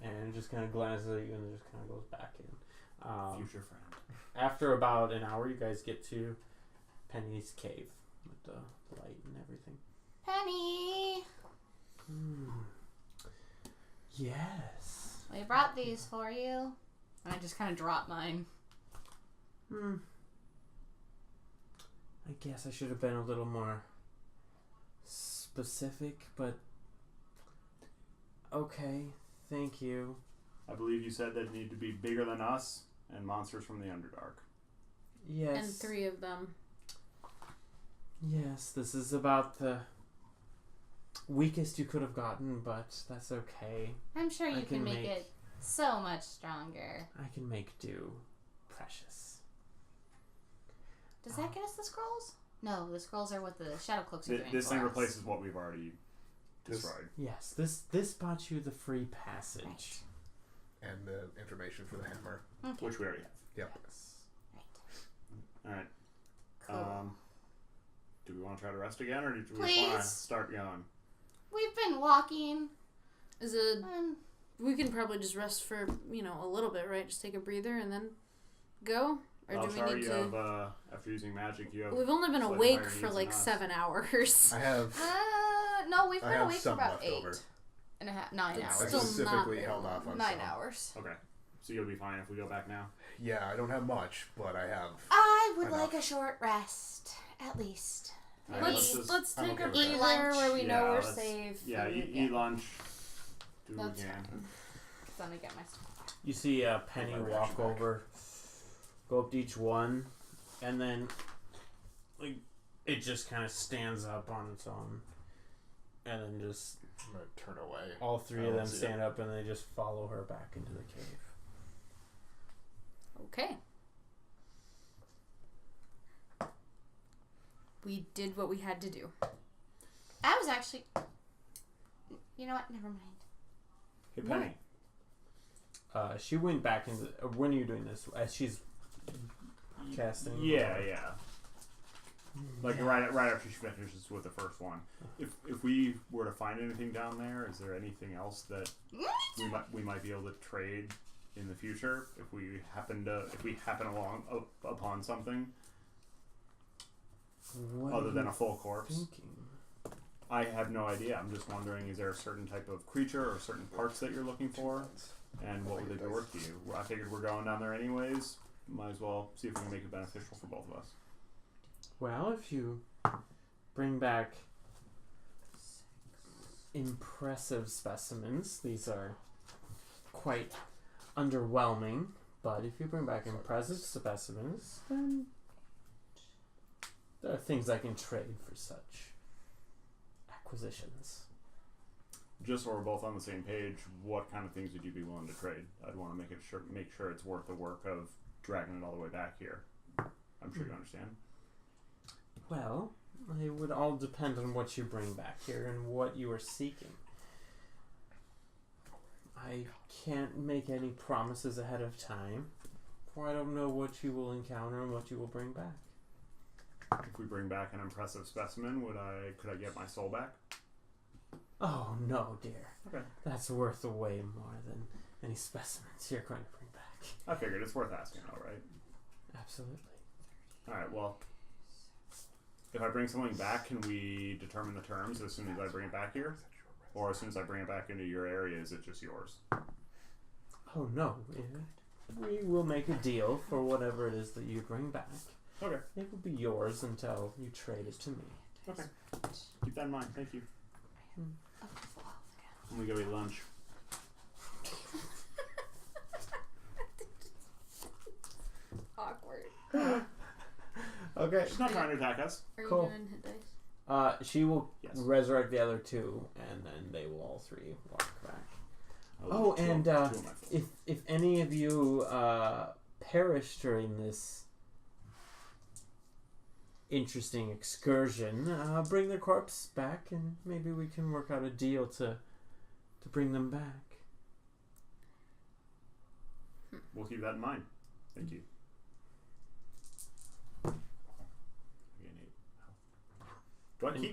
And it just kind of glances at you and it just kind of goes back in.
Future friend.
After about an hour, you guys get to Penny's cave with the light and everything.
Penny!
Yes.
We brought these for you. And I just kind of drop mine.
I guess I should have been a little more specific, but okay, thank you.
I believe you said they'd need to be bigger than us and monsters from the Underdark.
Yes.
And 3 of them.
Yes, this is about the weakest you could have gotten, but that's okay.
I'm sure you
I
can
can
make
make-
it so much stronger.
I can make do. Precious.
Does that get us the scrolls? No, the scrolls are what the Shadow Cloaks are doing
This
for
thing
us.
replaces what we've already destroyed.
Yes, this bought you the free passage.
Right.
And the information for the hammer.
Okay.
Which we already have.
Yep.
Yes.
Right.
Alright.
Cool.
Do we want to try to rest again, or do we just want
Please.
to start going?
We've been walking.
Is it?
Um,
We can probably just rest for a little bit, right? Just take a breather and then go. Or do we
Sorry,
need
you
to?
have, after using magic, you have...
We've only been
slightly
awake
higher
for
needs
like
than us.
7 hours.
I have.
no, we've
I
been
have
awake for
some
about
left
8
over.
and a half, 9
That's
I
hours.
still
specifically
not
held off on
9
some.
hours.
Okay. So you'll be fine if we go back now?
Yeah, I don't have much, but I have.
I would
Enough.
like a short rest, at least.
Alright,
Maybe
Let's
I'm
take
okay
a
with
breather
that.
where we know
Yeah,
we're
let's-
safe.
Yeah,
and-
eat lunch. Do what we
That's
can.
fine.
Let me get my stuff.
You see Penny
My
walk
reaction back.
over, go up to each one, and then like it just kind of stands up on its own, and then just
I'm gonna turn away.
all 3
I
of
don't
them
see
stand up and they just follow her back into the cave.
Okay. We did what we had to do.
I was actually. You know what? Never mind.
Hey, Penny.
She went back into. When are you doing this? As she's casting.
Yeah, yeah. Like right after she finishes with the first one. If we were to find anything down there, is there anything else that we might be able to trade in the future if we happen upon something
What
other
are
than
you
a full corpse?
thinking?
I have no idea. I'm just wondering, is there a certain type of creature or certain parts that you're looking for, and what would they be worth to you? I figured we're going down there anyways. Might as well see if we can make it beneficial for both of us.
Well, if you bring back impressive specimens, these are quite underwhelming, but if you bring back impressive specimens, then there are things I can trade for such acquisitions.
Just so we're both on the same page, what kind of things would you be willing to trade? I'd want to make sure it's worth the work of dragging it all the way back here. I'm sure you understand.
Well, It would all depend on what you bring back here and what you are seeking. I can't make any promises ahead of time, for I don't know what you will encounter and what you will bring back.
If we bring back an impressive specimen, could I get my soul back?
Oh, no, dear.
Okay.
That's worth way more than any specimens you're going to bring back.
I figured it's worth asking, all right.
Absolutely.
All right. Well, if I bring something back, can we determine the terms as soon as I bring it back here, or as soon as I bring it back into your area? Is it just yours?
Oh, no. We will make a deal for whatever it is that you bring back.
Okay.
It will be yours until you trade it to me.
Okay. Keep that in mind. Thank you. I'm gonna go eat lunch.
Awkward.
Okay.
She's not trying to attack us.
Are
Cool.
you doing hit dice?
She will
Yes.
resurrect the other two, and then they will all three walk back.
I'll do two of my full.
If any of you perish during this interesting excursion, bring their corpse back, and maybe we can work out a deal to bring them back.
We'll keep that in mind. Thank you.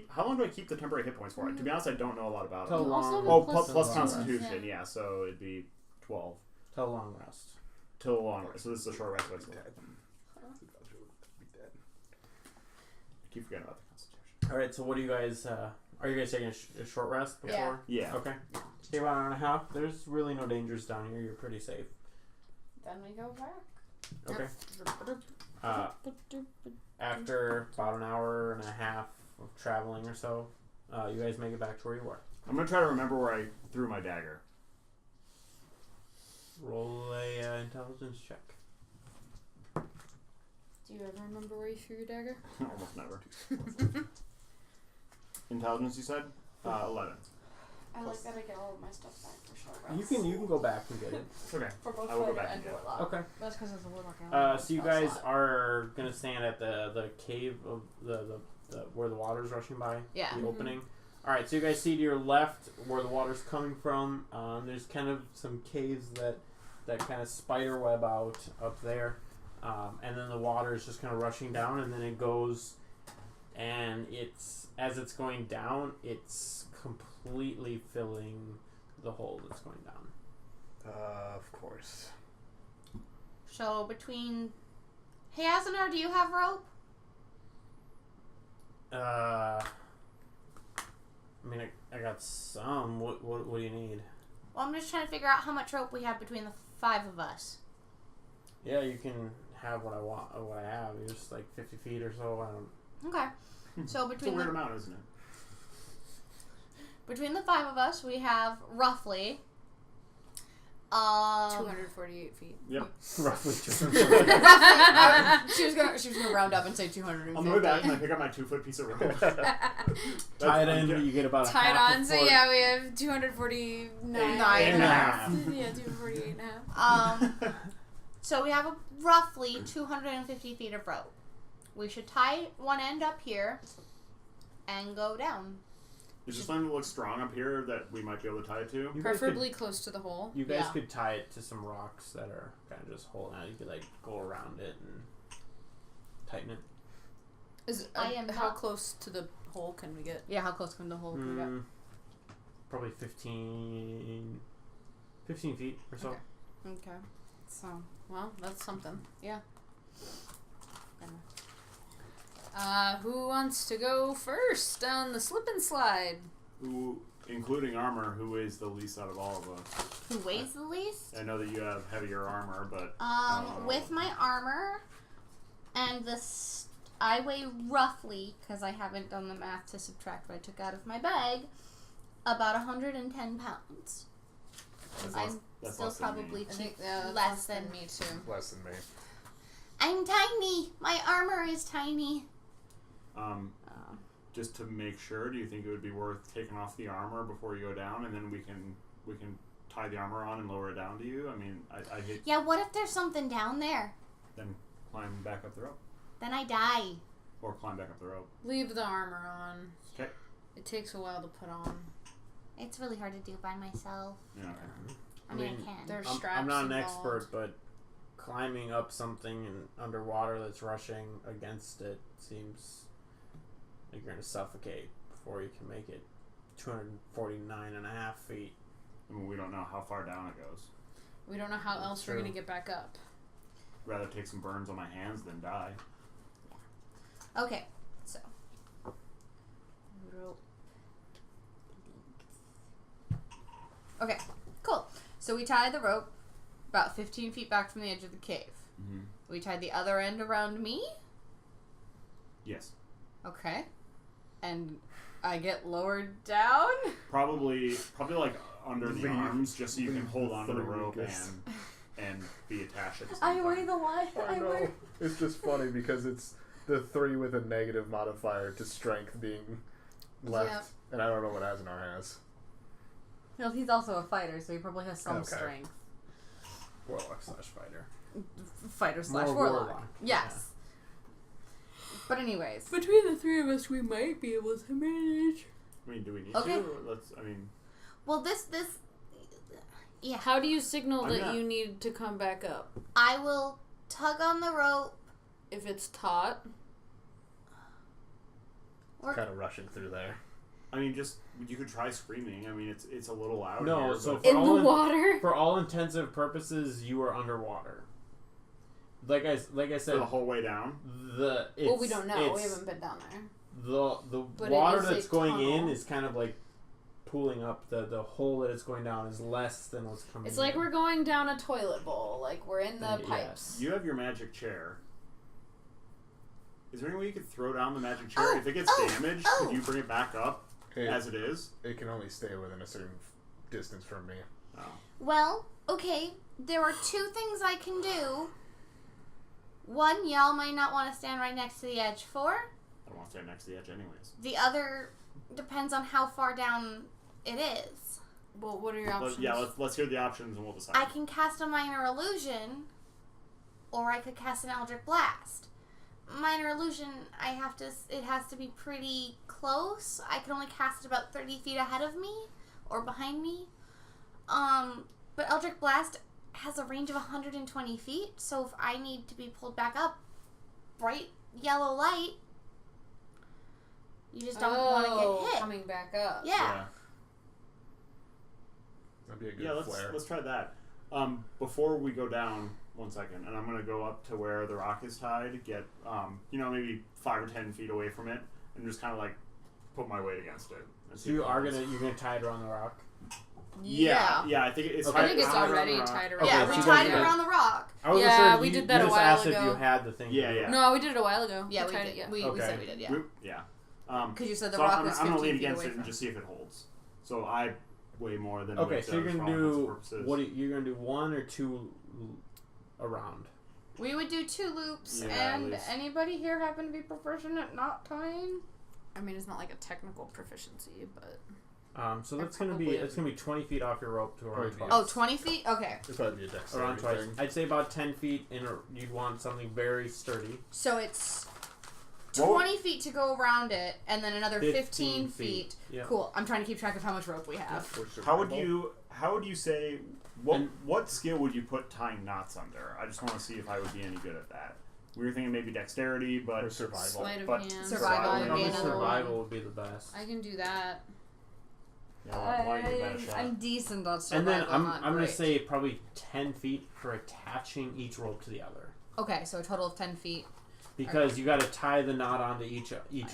How long do I keep the temporary hit points for? To be honest, I don't know a lot about
Till
it.
long.
Also
Plus
long
Constitution, yeah. So it'd be 12
Till long rest.
till a long rest. So this is a short rest. I keep forgetting about the Constitution.
All right. So what do you guys? Are you guys taking a short rest before?
Yeah.
Okay. Okay, about an hour and a half. There's really no dangers down here. You're pretty safe.
Then we go back.
Okay. After about an hour and a half of traveling or so, you guys make it back to where you were.
I'm gonna try to remember where I threw my dagger.
Roll a intelligence check.
Do you ever remember where you threw your dagger?
Almost never. Intelligence, you said? 11.
I like that I get all of my stuff back for short rest.
You can go back and get it.
Okay.
For both
I will go
Warlock
back
and
and get it.
Warlock.
Okay.
That's because it's a Warlock.
So you guys are gonna stand at the cave of the where the water's rushing by.
Yeah.
The opening. All right. So you guys see to your left where the water's coming from. There's kind of some caves that kind of spider web out up there, and then the water is just kind of rushing down, and then it goes, and as it's going down, it's completely filling the hole that's going down.
Of course.
So between, hey Azanar, do you have rope?
I mean, I got some. What do you need?
Well, I'm just trying to figure out how much rope we have between the 5 of us.
Yeah, you can have what I want. What I have is just like 50 feet or so. I don't.
Okay. So
It's a
between
weird
the
amount, isn't it?
between the 5 of us, we have roughly
248 feet.
Yep.
Roughly.
she was gonna round up and say 250.
On the way back, and I pick up my 2-foot piece of rope.
Tie it in, you get about a
Tied
half
on,
a
so
foot.
yeah, we have 249.
9.5.
Yeah, 248 and a half.
So we have roughly 250 feet of rope. We should tie one end up here and go down.
Is there something that looks strong up here that we might be able to tie it to?
You guys
Preferably close to the hole.
You guys
Yeah.
could tie it to some rocks that are kind of just holding out. You could like go around it and tighten it.
Is
I am
how
not-
close to the hole can we get?
Yeah, how close can the hole get?
Probably 15 feet or so.
Okay.
Okay. So
Well, that's something.
yeah.
Who wants to go first down the slip and slide?
Who, including armor, who weighs the least out of all of us?
Who weighs the least?
I know that you have heavier armor, but
With my armor and I weigh roughly, because I haven't done the math to subtract what I took out of my bag, about 110 pounds. I'm
that's
still
less than me.
probably
I think
less
less
than
than me too.
Less than me.
I'm tiny. My armor is tiny.
Just to make sure, do you think it would be worth taking off the armor before you go down, and then we can tie the armor on and lower it down to you? I mean, I hate.
Yeah, what if there's something down there?
Then climb back up the rope.
Then I die.
Or climb back up the rope.
Leave the armor on.
Okay.
It takes a while to put on.
It's really hard to do by myself.
Yeah. Okay.
I mean, I can.
There's
I'm
straps
not an
involved.
expert, but climbing up something underwater that's rushing against it seems like you're going to suffocate before you can make it 249.5 feet.
I mean, we don't know how far down it goes.
We don't know how
That's
else we're
true.
going to get back up.
Rather take some burns on my hands than die.
Okay, so. Okay, cool. So we tie the rope about 15 feet back from the edge of the cave.
Mm-hmm.
We tied the other end around me.
Yes.
Okay. And I get lowered down.
Probably like under the
Leave-
arms, just so you can
leave
hold
the
onto the
three
rope
weakest.
and be attached at the same
I
time.
weigh the line.
I know. It's just funny because it's the 3 with a negative modifier to strength being left,
Yep.
and I don't know what Azenar has.
Well, he's also a fighter, so he probably has some
Okay.
strength.
Warlock/fighter.
Fighter slash
More
warlock.
warlock.
Yes. But anyways.
Between the three of us, we might be able to manage.
I mean, do we need
Okay.
to? Let's. I mean,
Well, this. Yeah.
How do you signal
I'm
that
not-
you need to come back up?
I will tug on the rope.
If it's taut?
Or
Kind of rushing through there.
I mean, just you could try screaming. I mean, it's a little loud.
No,
here,
so
but-
For
In
all
the
in-
water?
For all intensive purposes, you are underwater. Like I
for
said,
the whole way down.
Well, we don't know. We
it's-
haven't been down there.
The
But it
water
is a
that's going in
tunnel.
is kind of like pooling up. The hole that it's going down is less than what's coming
It's like
in.
we're going down a toilet bowl. Like we're in the
Yeah.
pipes.
You have your magic chair. Is there any way you could throw down the magic chair?
Oh,
If it gets
oh,
damaged,
oh.
could you bring it back up as it is?
It can only stay within a certain distance from me.
Oh.
Well, okay. There are 2 things I can do. One, y'all might not want to stand right next to the edge for.
I don't want to stand next to the edge anyways.
The other depends on how far down it is.
Well, what are your options?
Let's hear the options and we'll decide.
I can cast a minor illusion, or I could cast an Eldritch Blast. Minor illusion, it has to be pretty close. I can only cast it about 30 feet ahead of me, or behind me. But Eldritch Blast has a range of 120 feet, so if I need to be pulled back up, bright yellow light, you just don't want to get hit.
Coming back up.
Yeah.
That'd be a good
Yeah,
flare.
let's try that. Before we go down, 1 second, and I'm gonna go up to where the rock is tied, get maybe 5 or 10 feet away from it, and just kind of like put my weight against it. And see
So
if it holds.
you're gonna tie it around the rock.
Yeah, I think it's.
Okay.
I think it's
tied around
already
the rock.
tied around.
Okay,
Yeah,
so
we
you
tied
guys
it
did-
around the rock.
I wasn't
Yeah,
sure.
we
you,
did that
you
a
just
while
asked if
ago.
you had the thing.
Yeah, yeah.
No, we did it a while ago.
Yeah,
we
we
tried
did.
it, yeah.
We
Okay.
said we did, yeah.
Yeah.
Because you said the
So
rock
I'm,
was
I'm
15
gonna lean
feet
against
away
it
from
and just see if it holds. So I weigh more than.
Okay,
what
so you're
does
gonna
for all intents and
do
purposes.
you're gonna do 1 or 2 around.
We would do 2 loops,
Yeah, at
and
least.
anybody here happen to be proficient at not tying?
I mean, it's not like a technical proficiency, but
So that's gonna be 20 feet off your rope to around
Right,
twice.
Oh, 20 feet? Okay.
It'd probably be a dexterity
Around twice.
thing.
I'd say about 10 feet. You'd want something very sturdy.
So it's
Whoa.
20 feet to go around it, and then another 15
feet.
feet.
Yeah.
Cool. I'm trying to keep track of how much rope we have.
For
How would
survival.
you say what skill would you put tying knots under? I just want to see if I would be any good at that. We were thinking maybe dexterity, but
Or survival.
sleight of
But
hand.
Survival would be
Probably
another
survival would be the best.
I can do that.
Yeah, why give that a shot?
I'm decent on
And
survival.
then I'm
not
gonna
great.
say probably 10 feet for attaching each rope to the other.
Okay, so a total of 10 feet.
Because you got to tie the knot onto each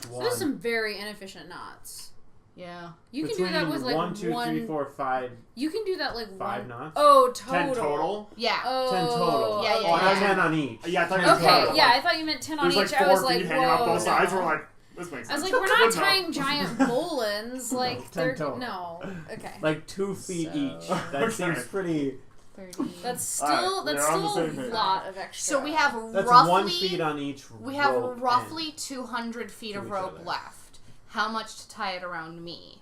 one.
There's some very inefficient knots.
Yeah.
You can do that with like
1, 2, 3, 4, 5,
You can do that like
5
one.
knots.
Oh, total.
10 total?
Yeah.
Oh,
10 total.
Yeah, yeah,
Oh, I had
yeah.
10 on each.
Yeah, I thought you
10
meant
Okay,
total.
yeah, I thought you meant 10 on
There's
each.
like
I
4
was like,
feet hanging off
whoa.
both sides. We're like, this makes
I was
sense.
like, we're not
Good
tying
enough.
giant molens. Like,
10
they're
total.
no. Okay.
Like 2 feet
So-
each. That
Okay.
seems pretty.
30.
That's
All right,
still
we're on the
a
same page.
lot of extra.
So we have
That's
roughly
1 feet on each.
we have
rope
roughly 200 feet
to
of
each
rope
other.
left. How much to tie it around me?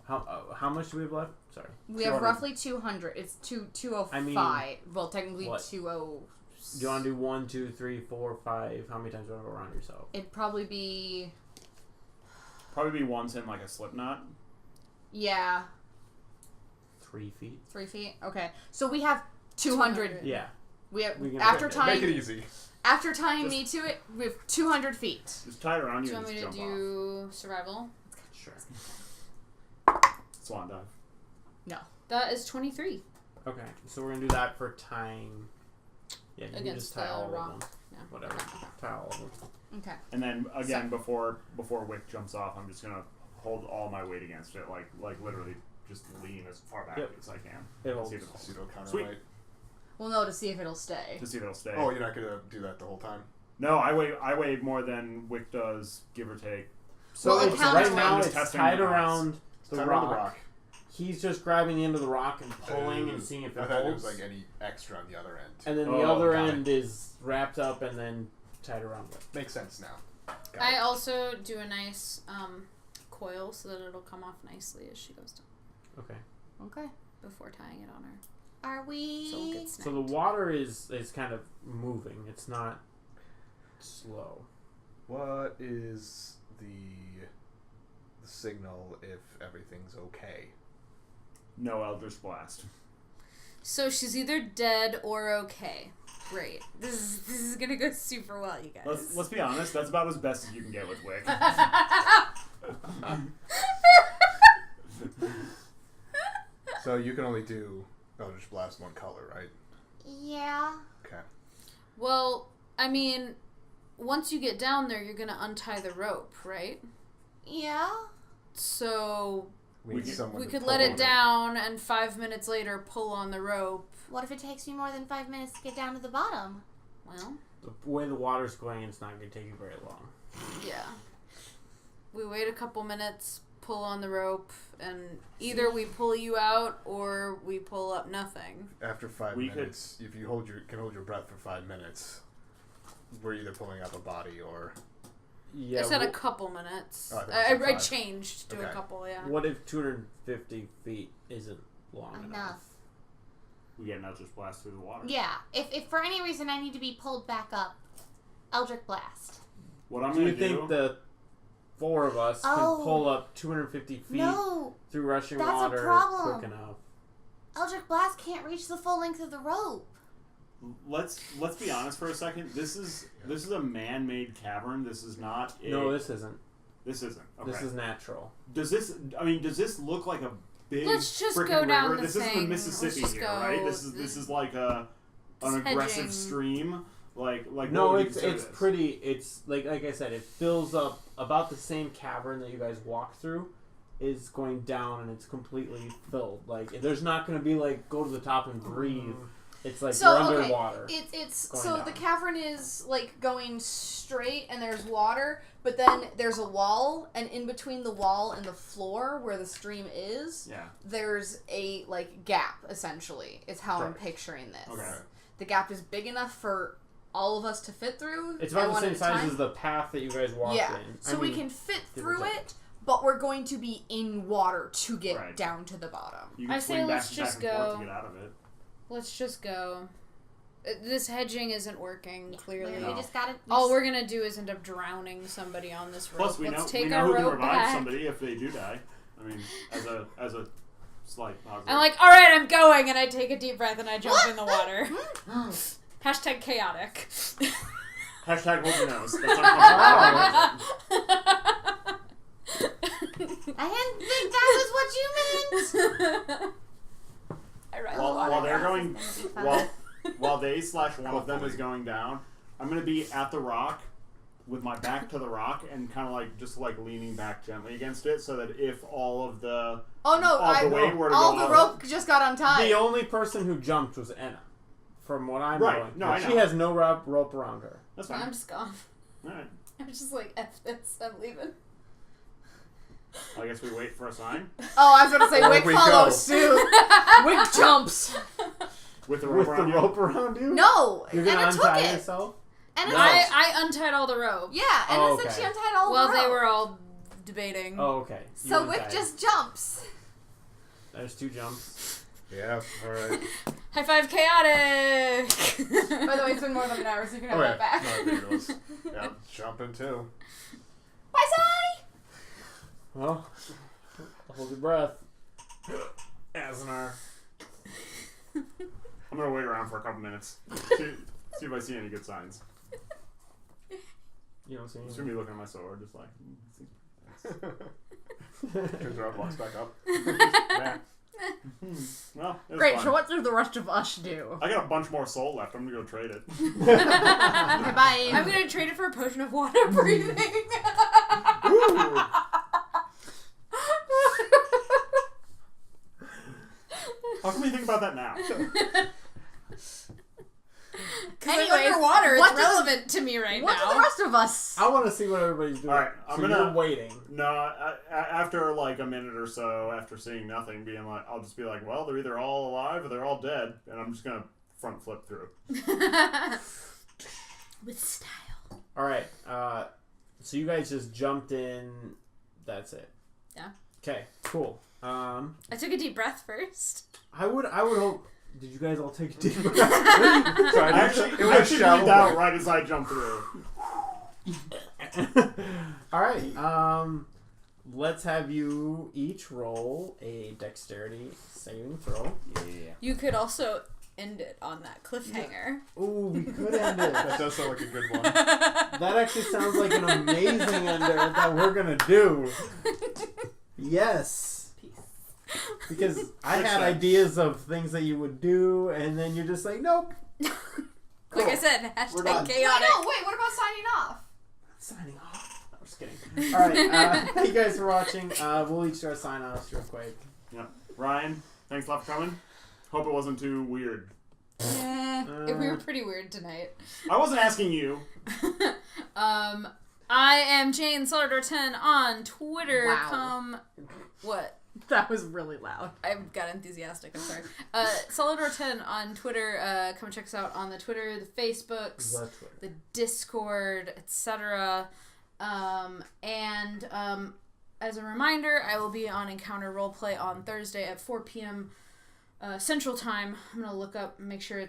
And how much do we have left? Sorry.
We have
200.
roughly 200. It's 205.
I mean,
well, technically
what?
206.
Do you want to do 1, 2, 3, 4, 5? How many times do you want to go around yourself?
It'd probably be...
Probably be once in like a slip knot.
Yeah.
3 feet.
3 feet? Okay. So we have 200.
Yeah.
We have,
We can
after
make it-
tying...
Make it easy.
After tying me to it, we have 200 feet.
Just tie it around
Do
you
you
and
want me
just
to
jump off.
do survival?
Sure.
Swan dive.
That is 23.
Okay, so we're gonna do that for tying. Yeah, you can
Against
just tie
the
all
rock.
of them.
Yeah.
Whatever. Tie all of them.
Okay.
And then again, before Wick jumps off, I'm just gonna hold all my weight against it, like literally just lean as far back
Yep.
as I can.
It holds.
See if it holds.
Pseudo
Sweet.
counterweight.
Well, no, to see if it'll stay.
To see if it'll stay.
Oh, you're not gonna do that the whole time.
No, I weigh more than Wick does, give or take.
So
Well, it
it's,
counts
right
as
now
I'm just
it's
testing
tied
the knots.
around the
Tie
rock.
around the rock.
He's just grabbing the end of the rock and pulling and seeing if
I
it
thought it
holds.
was like any extra on the other end.
And then the
Oh,
other
got
end is wrapped up and then tied around with.
Makes sense now. Got
I
it.
also do a nice coil so that it'll come off nicely as she goes down
Okay.
Okay.
before tying it on her.
Are we...
So it gets
So the water is kind of moving. It's not slow.
What is the signal if everything's okay?
No Eldritch Blast.
So she's either dead or okay. Great. This is gonna go super well, you guys.
Let's be honest. That's about as best as you can get with Wick.
So you can only do Eldritch Blast one color, right?
Yeah.
Okay.
Well, I mean, once you get down there, you're gonna untie the rope, right?
Yeah.
So
We
We
need
could-
someone
we
to
could
pull
let
on
it down, and 5 minutes later, pull on the rope.
What if it takes me more than 5 minutes to get down to the bottom?
Well,
The way the water's going, it's not going to take you very long.
yeah. We wait a couple minutes, pull on the rope, and either we pull you out or we pull up nothing.
After 5
We could-
minutes, if you can hold your breath for 5 minutes, we're either pulling up a body or...
Yeah.
I said a couple minutes.
Oh, I thought you
I
said 5.
changed to a
Okay.
couple, yeah.
What if 250 feet isn't long enough?
Enough.
We get an Eldritch Blast through the water.
Yeah. If for any reason I need to be pulled back up, Eldritch Blast.
What I'm
Do
gonna
you think the 4 of us
Oh.
can pull up 250 feet
No.
through rushing
That's a
water
problem.
quick enough?
Eldritch Blast can't reach the full length of the rope.
let's be honest for a second. This is a man-made cavern. This is not.
No, this isn't.
This isn't. Okay.
This is natural.
Does this look like a big
Let's just
frickin'
go down
river?
the
This isn't the
thing.
Mississippi
Let's just
here,
go.
right? This is like an
This
aggressive
hedging.
stream. Like
No,
what would you
it's
consider
it's
this?
pretty. It's like I said, it fills up about the same cavern that you guys walk through. Is going down and it's completely filled. Like there's not going to be like go to the top and breathe. It's like
So,
you're
okay,
underwater.
It's
Going
so
down.
the cavern is like going straight and there's water, but then there's a wall, and in between the wall and the floor where the stream is,
Yeah.
there's a like gap essentially. Is how I'm
Sure.
picturing this.
Okay.
The gap is big enough for all of us to fit through.
It's about the
one
same
at a
size
time.
as the path that you guys walked
Yeah,
in.
so
I
we
mean,
can fit
give or
through
take.
it, but we're going to be in water to get
Right.
down to the bottom.
You
I
can
say
swing
let's
back
just
and forth
go.
to get out of it.
Let's just go. This hedging isn't working, clearly.
No.
We just gotta.
All we're gonna do is end up drowning somebody on this rope.
Plus, we
Let's
know
take
we
our
know who can
rope
revive
back.
somebody if they do die. I mean, as a slight positive.
I'm like, all right, I'm going, and I take a deep breath and I jump in the water. Hashtag chaotic.
Hashtag hold your nose. That's uncomfortable.
I didn't think that was what you meant. I ride the water.
While they're
This
going,
is gonna be fun.
while they/one of them is going down, I'm gonna be at the rock with my back to the rock and kind of like just like leaning back gently against it, so that if all of the
Oh no!
all the weight were to
all
go
the
out-
rope just got untied.
The only person who jumped was Enna, from what I'm
Right.
knowing.
No,
But
I
she
know.
has no rope around her.
That's
I'm
fine.
just gone.
All right.
I'm just like, F this, I'm leaving.
I guess we wait for a sign
Oh, I was going to say,
Or
Wick
we
follows
go.
suit. Wick jumps.
with the rope
With the
around you.
rope around you?
No,
You're gonna
Anna took
untie
it.
yourself?
Anna
No.
I untied all the rope.
Yeah, Anna
Oh,
said
okay.
she untied all
While
the
they
rope.
were all debating.
Oh, okay. You
So Wick
untied.
just jumps.
There's 2 jumps.
Yeah, alright.
High five, chaotic!
By the way, it's been more than an hour, so you can have that back.
No, I figured it was. Yeah, jumping too.
Bye, Sai!
Well, hold your breath. Asnar.
I'm gonna wait around for a couple minutes. See if I see any good signs.
You don't see
I'm just
anything.
gonna be looking at my sword, just like.
Turns around, walks back up.
Yeah. Well, it was
Great,
fun.
so what does the rest of us do?
I got a bunch more soul left. I'm gonna go trade it.
Goodbye.
I'm gonna trade it for a potion of water breathing.
Ooh. How can we think about that now?
Because
Anyways,
I'm underwater,
what
it's
does-
relevant to me right
What do the
now.
rest of us?
I want to see what everybody's doing.
All right, I'm
so
gonna-
you're waiting.
No, after like a minute or so, after seeing nothing, being like, I'll just be like, well, they're either all alive or they're all dead, and I'm just gonna front flip through.
With style.
All right. So you guys just jumped in. That's it.
Yeah.
Okay. Cool.
I took a deep breath first.
I would hope. Did you guys all take a deep breath?
Sorry,
I actually
it was
breathed
shallow.
out right as I jumped through.
All right. Let's have you each roll a dexterity saving throw.
Yeah.
You could also end it on that cliffhanger.
Ooh, we could end it.
That does sound like a good one.
That actually sounds like an amazing ender that we're gonna do. Yes. Because I had ideas of things that you would do, and then you're just like, nope.
Like I said,
We're done.
hashtag chaotic.
Wait, what about signing off?
Signing off. I'm just kidding. All right. Thank you guys for watching. We'll each do our sign offs real quick.
Yeah. Ryan, thanks a lot for coming. Hope it wasn't too weird.
We were pretty weird tonight.
I wasn't asking you.
I am Jane Solar10 on Twitter.
Wow.
What?
That was really loud.
I got enthusiastic, I'm sorry. Solidor10 on Twitter. Come check us out on the Twitter, the Facebooks, the Discord, etc. And as a reminder, I will be on Encounter Roleplay on Thursday at 4 p.m. Central Time. I'm going to look up and make sure I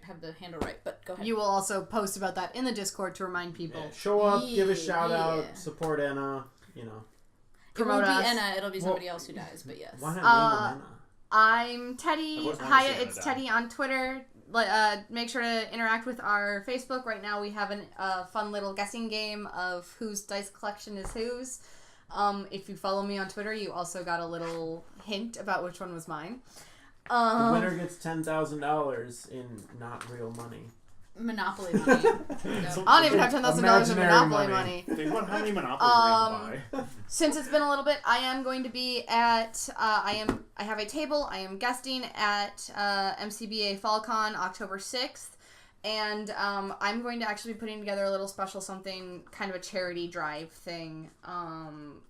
have the handle right, but go ahead.
You will also post about that in the Discord to remind people.
Yeah, show up, give a
Yeah.
shout out, support Anna, you know.
It won't
Promote
be
us.
Anna, it'll be somebody else who dies, but yes.
Why not name Anna?
I'm Teddy.
I've always wanted to
Hiya,
see
it's
Anna
Teddy on Twitter. Make sure to interact with our Facebook. Right now we have a fun little guessing game of whose dice collection is whose. If you follow me on Twitter, you also got a little hint about which one was mine.
The winner gets $10,000 in not real money.
Monopoly money. Yep.
I don't even have $10,000 in
Imaginary
Monopoly
money.
money.
Think about how many monopolies we're going to buy.
Since it's been a little bit, I am going to be at. I have a table. I am guesting at MCBA FallCon October 6th, and I'm going to actually be putting together a little special something, kind of a charity drive thing,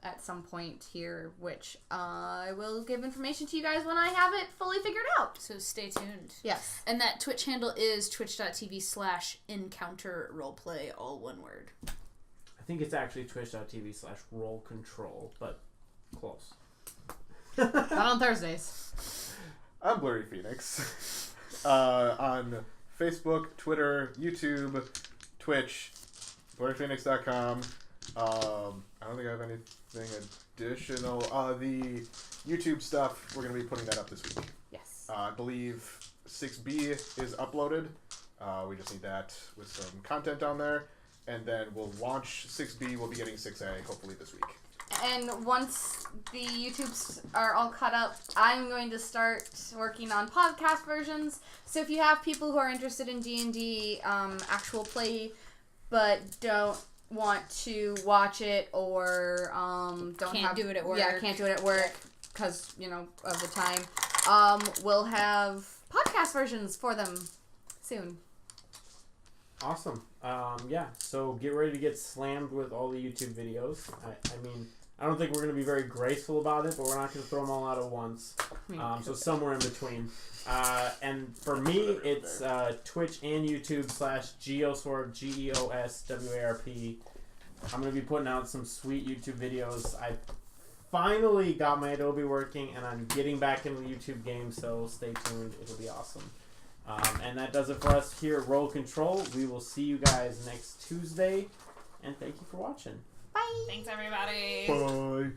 at some point here, which I will give information to you guys when I have it fully figured out.
So stay tuned.
Yes.
And that Twitch handle is twitch.tv/encounter roleplay, all one word.
I think it's actually twitch.tv/Role ConTROLL, but close.
Not on Thursdays.
I'm Blurry Phoenix. On Facebook, Twitter, YouTube, Twitch, blurryphoenix.com. I don't think I have anything additional. The YouTube stuff, we're going to be putting that up this week.
Yes.
I believe 6B is uploaded. We just need that with some content on there. And then we'll launch 6B. We'll be getting 6A hopefully this week.
And once the YouTubes are all cut up, I'm going to start working on podcast versions. So if you have people who are interested in D&D actual play, but don't want to watch it or
Can't do it at work.
Yeah, can't do it at work because, of the time. We'll have podcast versions for them soon.
Awesome. Yeah, so get ready to get slammed with all the YouTube videos. I mean, I don't think we're going to be very graceful about it, but we're not going to throw them all out at once. So somewhere in between. And for me, it's Twitch and YouTube /Geoswarp, GEOSWARP. I'm going to be putting out some sweet YouTube videos. I finally got my Adobe working, and I'm getting back into the YouTube game, so stay tuned. It'll be awesome. And that does it for us here at Role Control. We will see you guys next Tuesday, and thank you for watching.
Bye.
Thanks, everybody.
Bye.